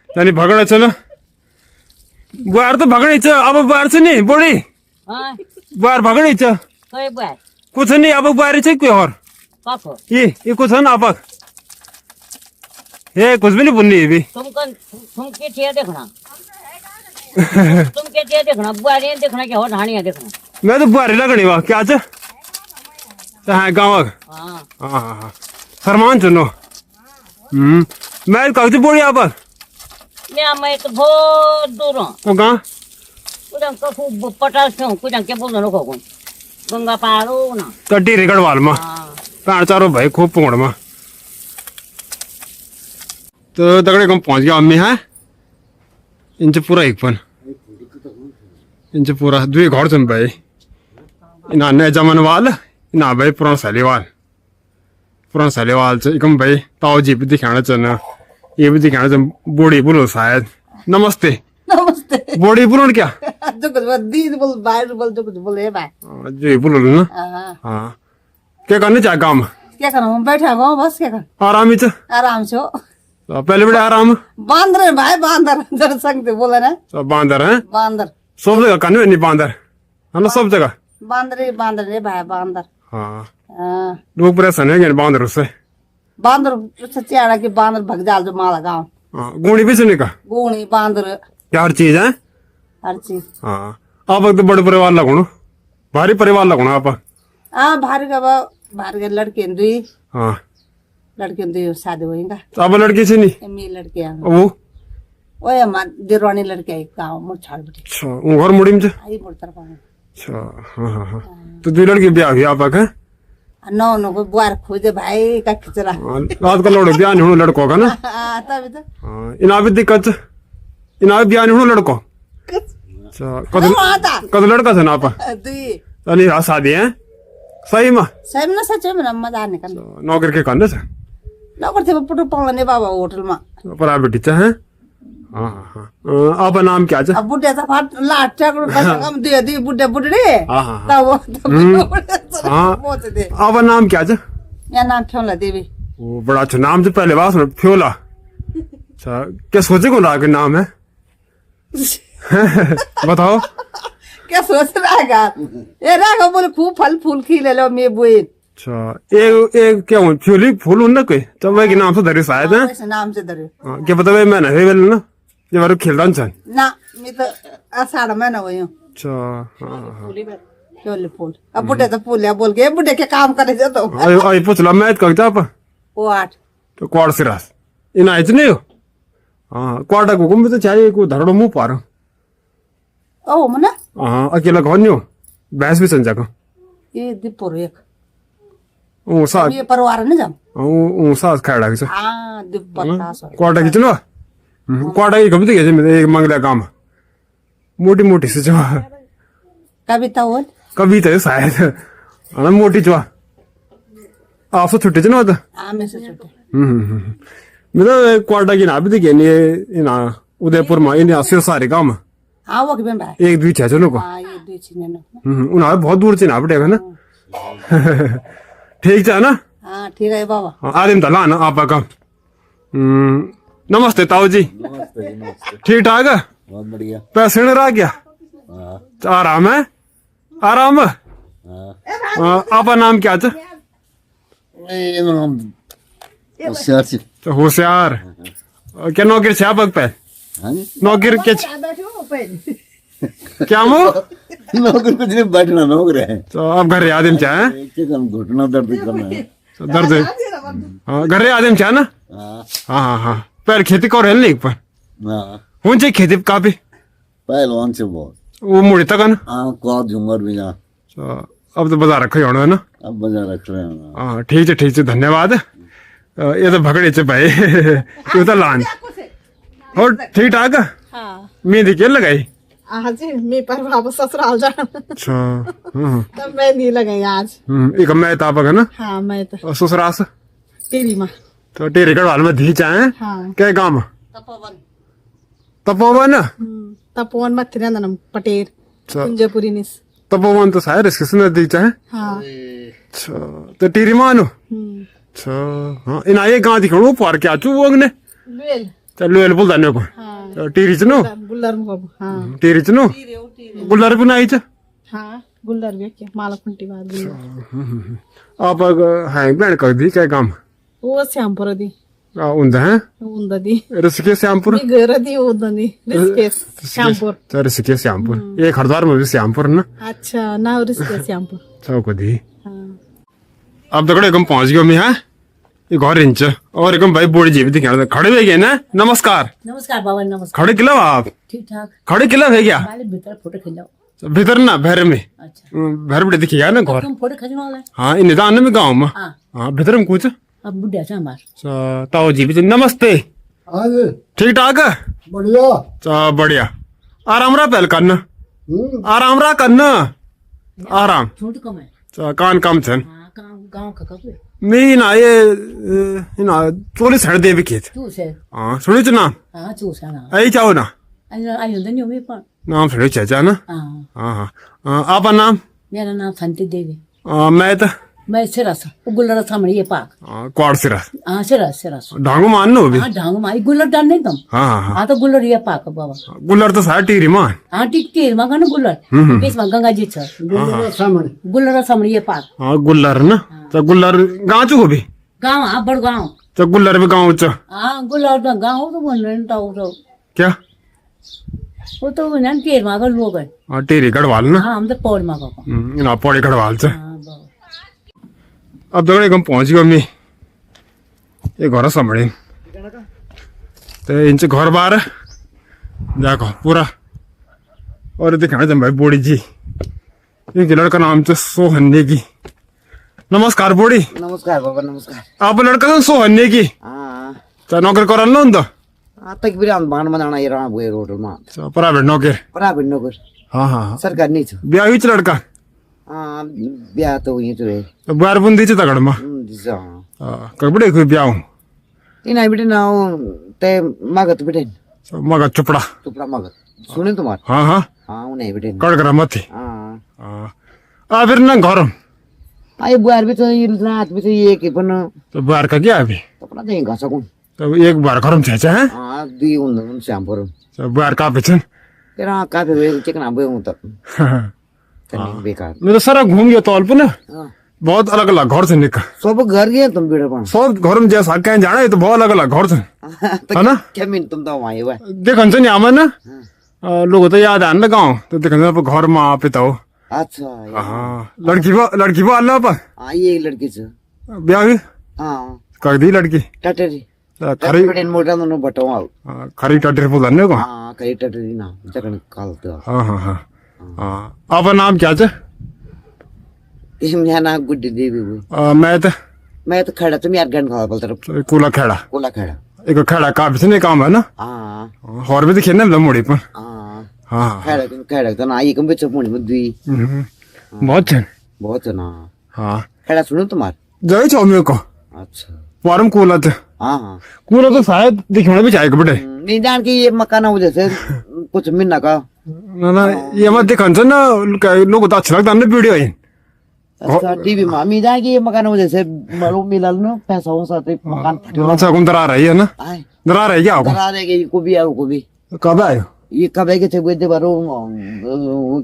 यानी भगड़ा छ ना बुहार तो भगड़ी छ अब बुहार छ नि बड़ी बुहार भगड़ी छ कुछ नहीं अब बुहार छ कोई और ये कुछ है ना आप ये कुछ भी नहीं बुननी है भी तुम के थे देखना तुम के थे देखना बुआरी देखना कि और ढाणियां देखना मैं तो बुहारी लगनी वा क्या छ हाँ गाँव हाँ फरमान सुनो मैं कब बोली आप मैं तो बहुत दूर हूँ वो कहाँ कुछ पटास क्यों कुछ के बोल रहा हूँ गंगा पार हो ना कटी रेगड़ वाल में पैंट चारो भाई खूब पोंगड़ में तो दगड़े कम पहुंच गया अम्मी है इनसे पूरा एक पन इनसे पूरा दुई घर छन् भाई इना नए जमान वाल इना भाई पुरानो सालेवाल छ एकम भाई ताऊ जी भी दिखाना छन् ये भी दिखाना छन् बूढ़ी बुलो शायद नमस्ते नमस्ते बूढ़ी बुलो क्या जो कुछ बोल दीदी बोल बाहर बोल जो कुछ बोले भाई जी बुलो ना हाँ क्या करने चाह काम क्या करूँ बैठा हूँ बस क्या कर आराम ही छ आराम से पहले बड़े आराम बांदर है भाई बांदर जरा संग बोला ना सब बांदर है बांदर सब जगह करने नहीं बांदर है ना सब जगह बांदर रे भाई बांदर हाँ लोग परेशान है क्या बांदर उससे बांदर चियाड़ा की बांदर भग जाल जो माला गाँव गुणी भी सुनी का गुणी बांदर क्या हर चीज है हर चीज हाँ आप तो बड़े परिवार लगो भारी परिवार लगो आप हाँ भारी के लड़के दुई हाँ लड़के दुई शादी होगा तो अब लड़की से नहीं मेरी लड़के वो ओए हमारे देरवानी लड़के आई गाँव मुझ छाड़ बैठी अच्छा वो घर मुड़ी में आई मुड़ तरफ अच्छा हाँ हाँ हाँ तो दो लड़की ब्याह हुई आप नौ को बुआर खोजे भाई का खिचरा रात का लड़को ब्याह नहीं होना लड़कों का ना तभी तो इना भी दिक्कत इना भी ब्याह नहीं होना लड़को अच्छा कद लड़का था ना आप दुई अली हाँ शादी है सही में ना सच में मजा निकल नौकर के करने से नौकर थे पुटो पाउने बाबा होटल में प्राइवेट टीचर है हाँ हाँ आप नाम क्या है अब बुढ़े तो फाट लाट चक्र कम दे दी बुढ़े बुढ़े हाँ हाँ तब वो हाँ आप नाम क्या है मेरा नाम फ्योला देवी वो बड़ा अच्छा नाम तो पहले बात फ्योला अच्छा क्या सोचे कौन रहा नाम है बताओ क्या सोच रहा ये रहा बोले खूब फल फूल खिले लो मैं बुए अच्छा एक क्या हूँ फ्योली फूल ना कोई तो वही के नाम से धरे शायद है नाम से धरे क्या पता भाई मैं नहीं ना ये बार खेल रहा हूँ ना मैं तो आषाढ़ में ना हुई हूँ अच्छा हाँ फ्योली फूल अब बुढ़े तो फूल है बोल के बुढ़े के काम करे जो तो आई पूछ ला मैं कविता आप वो 8 तो क्वाड सिरास इन आई नहीं हो हाँ क्वाडा को भी तो चाहिए को धरड़ो मुँह पारो ओ मना हाँ अकेला घर नहीं हो भैंस भी संजा को ये दीपुर एक ऊसा ये परिवार न जाम ऊसा खड़ा छ हाँ दुपट्टा सो क्वाटा खिच्नु क्वाटा एक कभी तो एक मंगला काम मोटी मोटी से छ कविता हो कविता है शायद अन मोटी छ आफो छुट्टी छ न त आमे से छोटे मेरो क्वाटा की नाभी देखिए इन उदयपुर में इन सिर सारे काम हाँ वो किबन भाई एक दुई छ को हाँ ये दुई छिने न उनीहरू बहुत दूर चाहिँ नापटेको होइन ठिक छ होइन हाँ ठीक है बाबा आदिम त ला न आपका नमस्ते ताऊ जी ठीक ठाक है बहुत बढ़िया पैसे नहीं रहा क्या आराम है आराम आपका नाम क्या था होशियार सी होशियार क्या नौकर छे आपक पे नौकर के क्या मो नौकर कुछ नहीं बैठना नौकर है तो अब घर आदिम चाहे घुटना दर्द करना है दर्द घर आदिम चाहे ना हाँ हाँ हाँ पहले खेती कर रहे हैं पर कौन सी खेती काफी पहलवान से बहुत वो मुड़ी तक ना हाँ क्वाद झुंगर भी जा अब तो बाजार रखो होना है ना अब बाजार रख रहे हैं हाँ ठीक है धन्यवाद ये तो भगड़े चे भाई ये तो लान और ठीक ठाक हाँ मेहंदी क्या लगाई आज मैं पर बाबा ससुराल जा अच्छा तब मैं नहीं लगाई आज एक मैं तापक है ना हाँ मैं तो और ससुरास तेरी माँ तो टेरे कड़वाल में धी चाहे हाँ क्या काम तपोवन तपोवन तपोवन मत नंदनम पटेर अच्छा कुंजपुरी निस तपोवन तो शायद इसके सुन दी चाहे हाँ अच्छा तो टेरी मानो अच्छा हाँ इन आए गाँव दिखाऊं पार क्या चू वो अगने लुएल चलो एल बोल दाने को हाँ टीरी चनो गुल्लर मुको हाँ टीरी चनो गुल्लर भी नहीं चा हाँ गुल्लर भी क्या माला कुंटी बात गुल्लर आप हैं बहन कर दी क्या काम वो श्यामपुर दी उन्दा है उंददी ऋषिकेश श्यामपुर घर दी उंददी ऋषिकेश श्यामपुर अच्छा ऋषिकेश श्यामपुर एक हरिद्वार में भी श्यामपुर ना अच्छा ना ऋषिकेश श्यामपुर चौको दी हाँ अब तो एकदम पहुंच गयो मैं हाँ ये घर इंच और एकदम भाई बोड़ी जी भी दिखा खड़े हुए गए ना नमस्कार नमस्कार बाबा नमस्कार खड़े किला आप ठीक ठाक खड़े किला है क्या भीतर फोटो खिंचाओ भीतर ना भैर में अच्छा भैर बड़े दिखेगा ना घर तुम फोटो खिंचवा वाला हाँ इन निदान में गाँव में हाँ हाँ भीतर में कुछ अब बुढ़िया से हमार ताऊ जी भी नमस्ते हाँ जी ठीक ठाक है बढ़िया बढ़िया आराम रहा पहल करना आराम रहा करना आराम छोट कम है कान काम छन हाँ गाँव का कब मैं ना ये ना चोलीस हड़ दे भी खेत चूस है हाँ सुनी च नाम हाँ चूस है ना आई चाहो ना आई होता नहीं मैं पर नाम सुनी चाचा ना हाँ हाँ हाँ आपका नाम मेरा नाम शांति देवी मैं तो मैं सिरस गुल्लर सामने ये पाक क्वाड सिरा हाँ सिरस सिरस ढांगो मान लो भी हाँ ढांग माई गुल्लर डाल नहीं तुम हाँ हाँ हाँ तो गुल्लर ये पाक बाबा गुल्लर तो सारा टीरी मान हाँ ठीक ठीक मांगा ना गुल्लर बीच में गंगा जी छ गुल्लर सामने ये पाक हाँ गुल्लर ना तो गुल्लर गाँव चुको भी गाँव हाँ बड़ गाँव तो गुल्लर भी गाँव च हाँ गुल्लर तो गाँव तो बोल रहे तो क्या वो तो ना टेर मांगा लोग है हाँ टीरी गढ़वाल ना हाँ हम तो पौड़ मांगा ना पौड़ी गढ़वाल च हाँ बाबा अब तो एकदम पहुंच गयो मैं ये घर संभळे तो इनसे घर बार देखो पूरा और दिखाना जम भाई बोड़ी जी इनके लड़का नाम से सोहन्ने की नमस्कार बोड़ी नमस्कार बाबा नमस्कार आप लड़का तो सोहन्ने की हाँ तो नौकर कर लो तो तक भी हम बाण बनाना ये रहा बुए रोड में प्राइवेट नौकर प्राइवेट नौकर हाँ हाँ सरकार नहीं छ ब्याह हुई लड़का हाँ ब्याह तो हुई तो रे तो बार बुंदी च तगड़ में दिसा कड़बड़े कोई ब्याह इन आई बेटे ना ते मगत बेटे मगा चुपड़ा टुकड़ा मगत सुने तुम्हार हाँ हाँ हाँ उन्हें बेटे कड़कड़ा मत हाँ आ फिर ना घर आई बुआर भी तो ये रात भी तो ये के पन तो बाहर का क्या अभी तो अपना दें घासा कौन तो एक बार घर में छे है हाँ दी उन श्याम पर तो बाहर का पीछे तेरा काफी वे चिकना बे हूं तक करने बेकार मैं तो सारा घूम गया तो अल्प ना हाँ बहुत अलग अलग घर से निकल सब घर गए तुम बेटे पण सब घर में जैसा कहीं जाना है तो बहुत अलग अलग घर से है ना क्या मीन तुम तो वहां हुआ देखन से नहीं आमा ना लोग तो याद आने गाँव तो देखन से घर में आप पिता हो अच्छा हाँ लड़की वो अल्लाह पर हाँ ये लड़की छ ब्याह हुई हाँ कर दी लड़की टटरी खरी बेटे मोटा दोनों बटवा खरी टटर बोलने को हाँ कई टटरी ना जगन काल तो हाँ हाँ हाँ हाँ आपका नाम क्या है मेरा नाम गुड्डी देवी हुई मैं तो खड़ा तुम यार गन खाओ बोल तरफ कूला खेड़ा कोला खड़ा एक खेड़ा काफी से काम है ना हाँ और भी तो खेलने मतलब मुड़ी पर हाँ हाँ खड़ा तो ना ये कम बच्चों मुड़ी में दुई बहुत चन बहुत है ना हाँ खड़ा सुनो तुम्हार जाए चाहो मेरे को अच्छा वारम कूला था हाँ हाँ कूला तो शायद दिखने भी चाहिए बेटे नहीं जान की ये मकान हो जैसे कुछ मिलना का ना ना ये मत दिखन से ना लोग तो अच्छा लगता है ना वीडियो है अच्छा टीवी में मी जान की ये मकान हो जैसे मालूम मिलल ना पैसा हो साथ मकान फटे अच्छा कौन दरा रही है ना आए दरा रही क्या आपको करा देगी को भी यार को भी कब आए ये कब है के थे वो दे बारो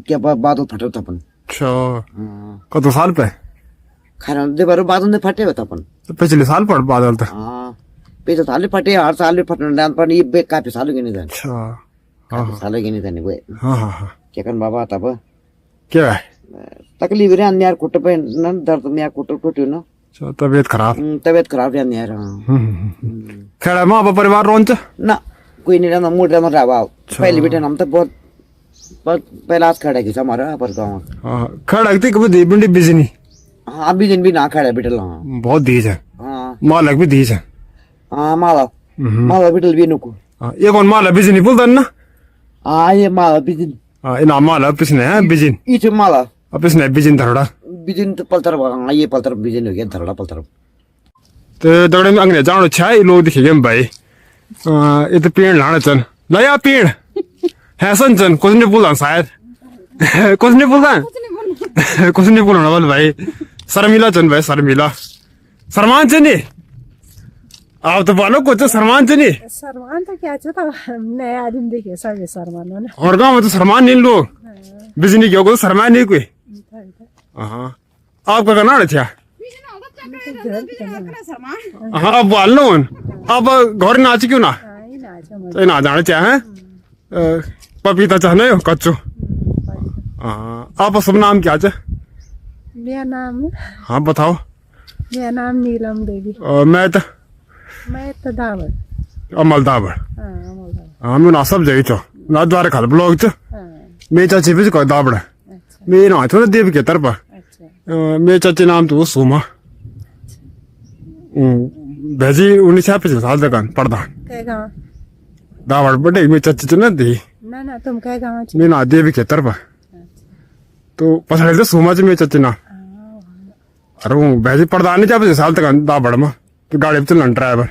क्या बात फटे था अपन अच्छा कत साल पे खाना दे बारो बात ने फटे होता अपन पिछले साल पड़ बादल था हाँ पे तो साले फटे हर साल फटने डाल पर ये बे काफी सालों के नहीं जाने अच्छा काफी सालों के नहीं जाने वो हाँ हाँ हाँ क्या कर बाबा तब क्या है तकलीफ रे अन्यार कुट पे न दर्द में यार कुट टूटी ना अच्छा तबीयत खराब तबीयत खराब रे अन्यार खेड़ा माँ बाप परिवार रोंच ना कोई नहीं रहना मूड रहना रहा पहले बेटे हम तो बहुत पहला आज खड़ा किया हमारा पर गाँव खड़ा थी कभी दी बिंडी बिजनी हाँ अभी दिन भी ना खड़ा बेटे ला बहुत दीज है हाँ मालक भी दीज है हाँ माला माला बेटे भी नुको ये कौन माला बिजनी बोलता है ना हाँ ये माला बिजिन इना माला पिसने है बिजिन ये माला अब पिसने बिजिन धरड़ा बिजिन तो पलतर हाँ ये पलतर बिजिन हो गया धरड़ा पलतर तो दौड़े में अंग्रेज जानो छा ये लोग दिखेंगे भाई ये तो पेड़ लाने चल लाया पेड़ है चन कुछ नहीं बोलता शायद कुछ नहीं बोलता कुछ नहीं बोलना बोल भाई शर्मिला चन भाई शर्मिला शर्मान चनी आप तो बोलो कुछ शर्मान चनी सरमान तो क्या चाहता नए आदमी देखे सभी सरमान ने और गाँव में तो शर्मान नहीं लोग बिजली क्यों शर्मा नहीं कोई हाँ आपका करना था हाँ अब बोल लो अब घर नाच क्यों ना तो ना जाना चाहे पपीता चाहने हो कच्चो हाँ आप सब नाम क्या चा मेरा नाम हाँ बताओ मेरा नाम नीलम देवी मैं तो दावड़ अमल दावड़ हाँ अमल दावड़ हाँ मैं ना सब जाई चो ना द्वारा खाल ब्लॉग च मैं चाची भी कोई दावड़ मैं ना तो देव के तरफ मेरे चाची नाम तो सोमा भेजी 1950 साल तक पढ़ता क्या गाँव दावड़ बड़े मेरी चाची तो ना दी ना तुम क्या गाँव मैं ना देवी के तरफ तो पसंद तो सोमा च मेरी चाची ना अरे वो भेजी पढ़ता नहीं 50 साल तक दावड़ में तो गाड़ी पे चलना ड्राइवर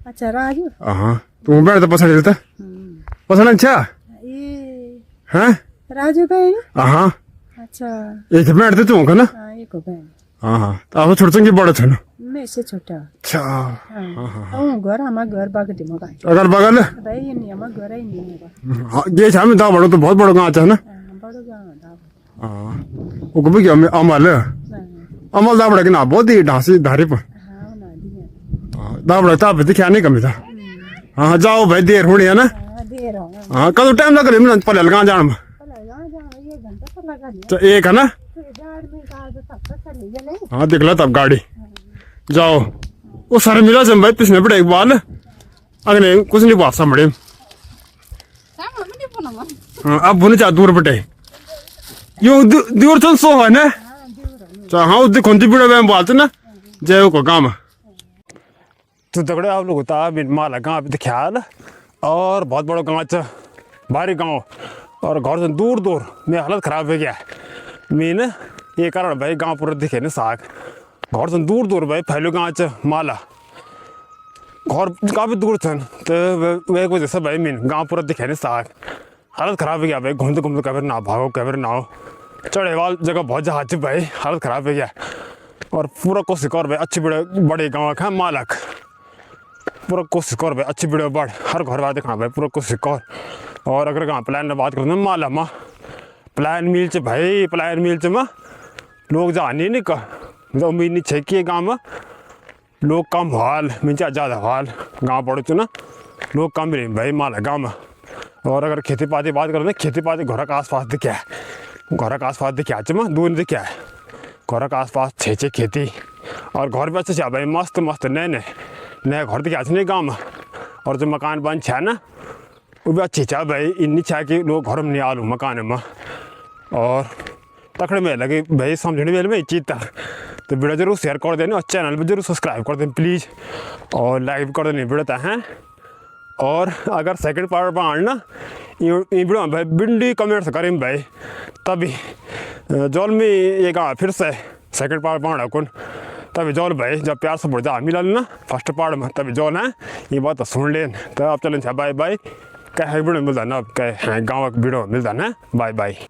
अच्छा राजू हाँ तो बैठ तो पसंद था पसंद अच्छा ये हैं राजू बहन हाँ अच्छा एक बैठते तुम ना हाँ ये को बहन हाँ तो आप छोटे संगे बड़े थे ना मैं से छोटा अच्छा हाँ घर हमारा घर बाग दिमाग अगर बगल भाई ये नहीं हमारा घर ही नहीं होगा हाँ ये छा में दावड़ तो बहुत बड़ा गाँव है ना बड़ो गाँव दावड़ हाँ वो कभी क्या अमल अमल दावड़ के ना बहुत ही ढांसी धारे पर हाँ ना दिया दावड़ तो आप दिखा नहीं कमी था हाँ जाओ भाई देर होनी है ना दे रहा हूँ हाँ कल टाइम लग रही है पहले गाँव जाने में ये घंटा तो लगा लिया तो एक है ना हाँ दिख ला तब गाड़ी जाओ वो सारे मिला जम भाई पिछले बड़े एक बाल अगले कुछ नहीं बात समझे हाँ अब बोले चाह दूर बटे यो दूर चल सो है ना हाँ उस खोंती पीड़े में बात ना जय को काम तो तगड़े आप लोग होता बिन माला गाँव तो ख्याल और बहुत बड़ा गाँव च भारी गाँव और घर से दूर दूर मेरी हालत खराब हो गया मीन ये कारण भाई गाँव पूरा दिखे ना साग घर से दूर दूर भाई फैलो गाँव च माला घर काफ़ी दूर थे तो वे वजह से भाई मीन गाँव पूरा दिखे ना साग हालत खराब हो गया भाई घूमते घूमते कबर ना भागो कबर ना हो चढ़े वाल जगह बहुत जहाज भाई हालत खराब हो गया और पूरा कोशिश कर भाई अच्छी बड़े गाँव का मालक पूरा कोशिश कर भाई अच्छी वीडियो बढ़ हर घर वाले देखना भाई पूरा कोशिश कर और अगर गाँव प्लान में बात करूँ माला माँ प्लान मिल च भाई प्लान मिल च माँ लोग जाने नहीं का मुझे उम्मीद नहीं छे कि गाँव में लोग कम हाल मिंचा ज़्यादा हाल गाँव पड़ो चो ना लोग कम रहे भाई माला गाँव में और अगर खेती पाती बात करें खेती पाती घर का आस पास दिखा है घर का आस पास दिखा च दूर नहीं दिखा है घर का आस पास छे खेती और घर भी अच्छे भाई मस्त मस्त नए नए घर दिखा नहीं गाँव में और जो मकान बन छा ना वो भी अच्छी चाह भाई इन्नी चाह कि लोग घर में नहीं आलू मकान में और तकड़े में लगे भाई समझने वेले में चीता तो वीडियो जरूर शेयर कर देना और चैनल पर जरूर सब्सक्राइब कर देना प्लीज़ और लाइक भी कर देना वीडियो हैं। और अगर सेकंड पार्ट बनाना ये वीडियो भाई बिंडी कमेंट्स करें भाई तभी जल में ये गा फिर से सेकंड पार्ट बनाना कौन तभी जल भाई जब प्यार से बढ़ मिला ना फर्स्ट पार्ट में तभी जल है ये बात सुन लें तो आप चलें बाय बाय क्या वीडियो मिलता ना क्या गाँव वीडियो मिलता ना बाय बाय।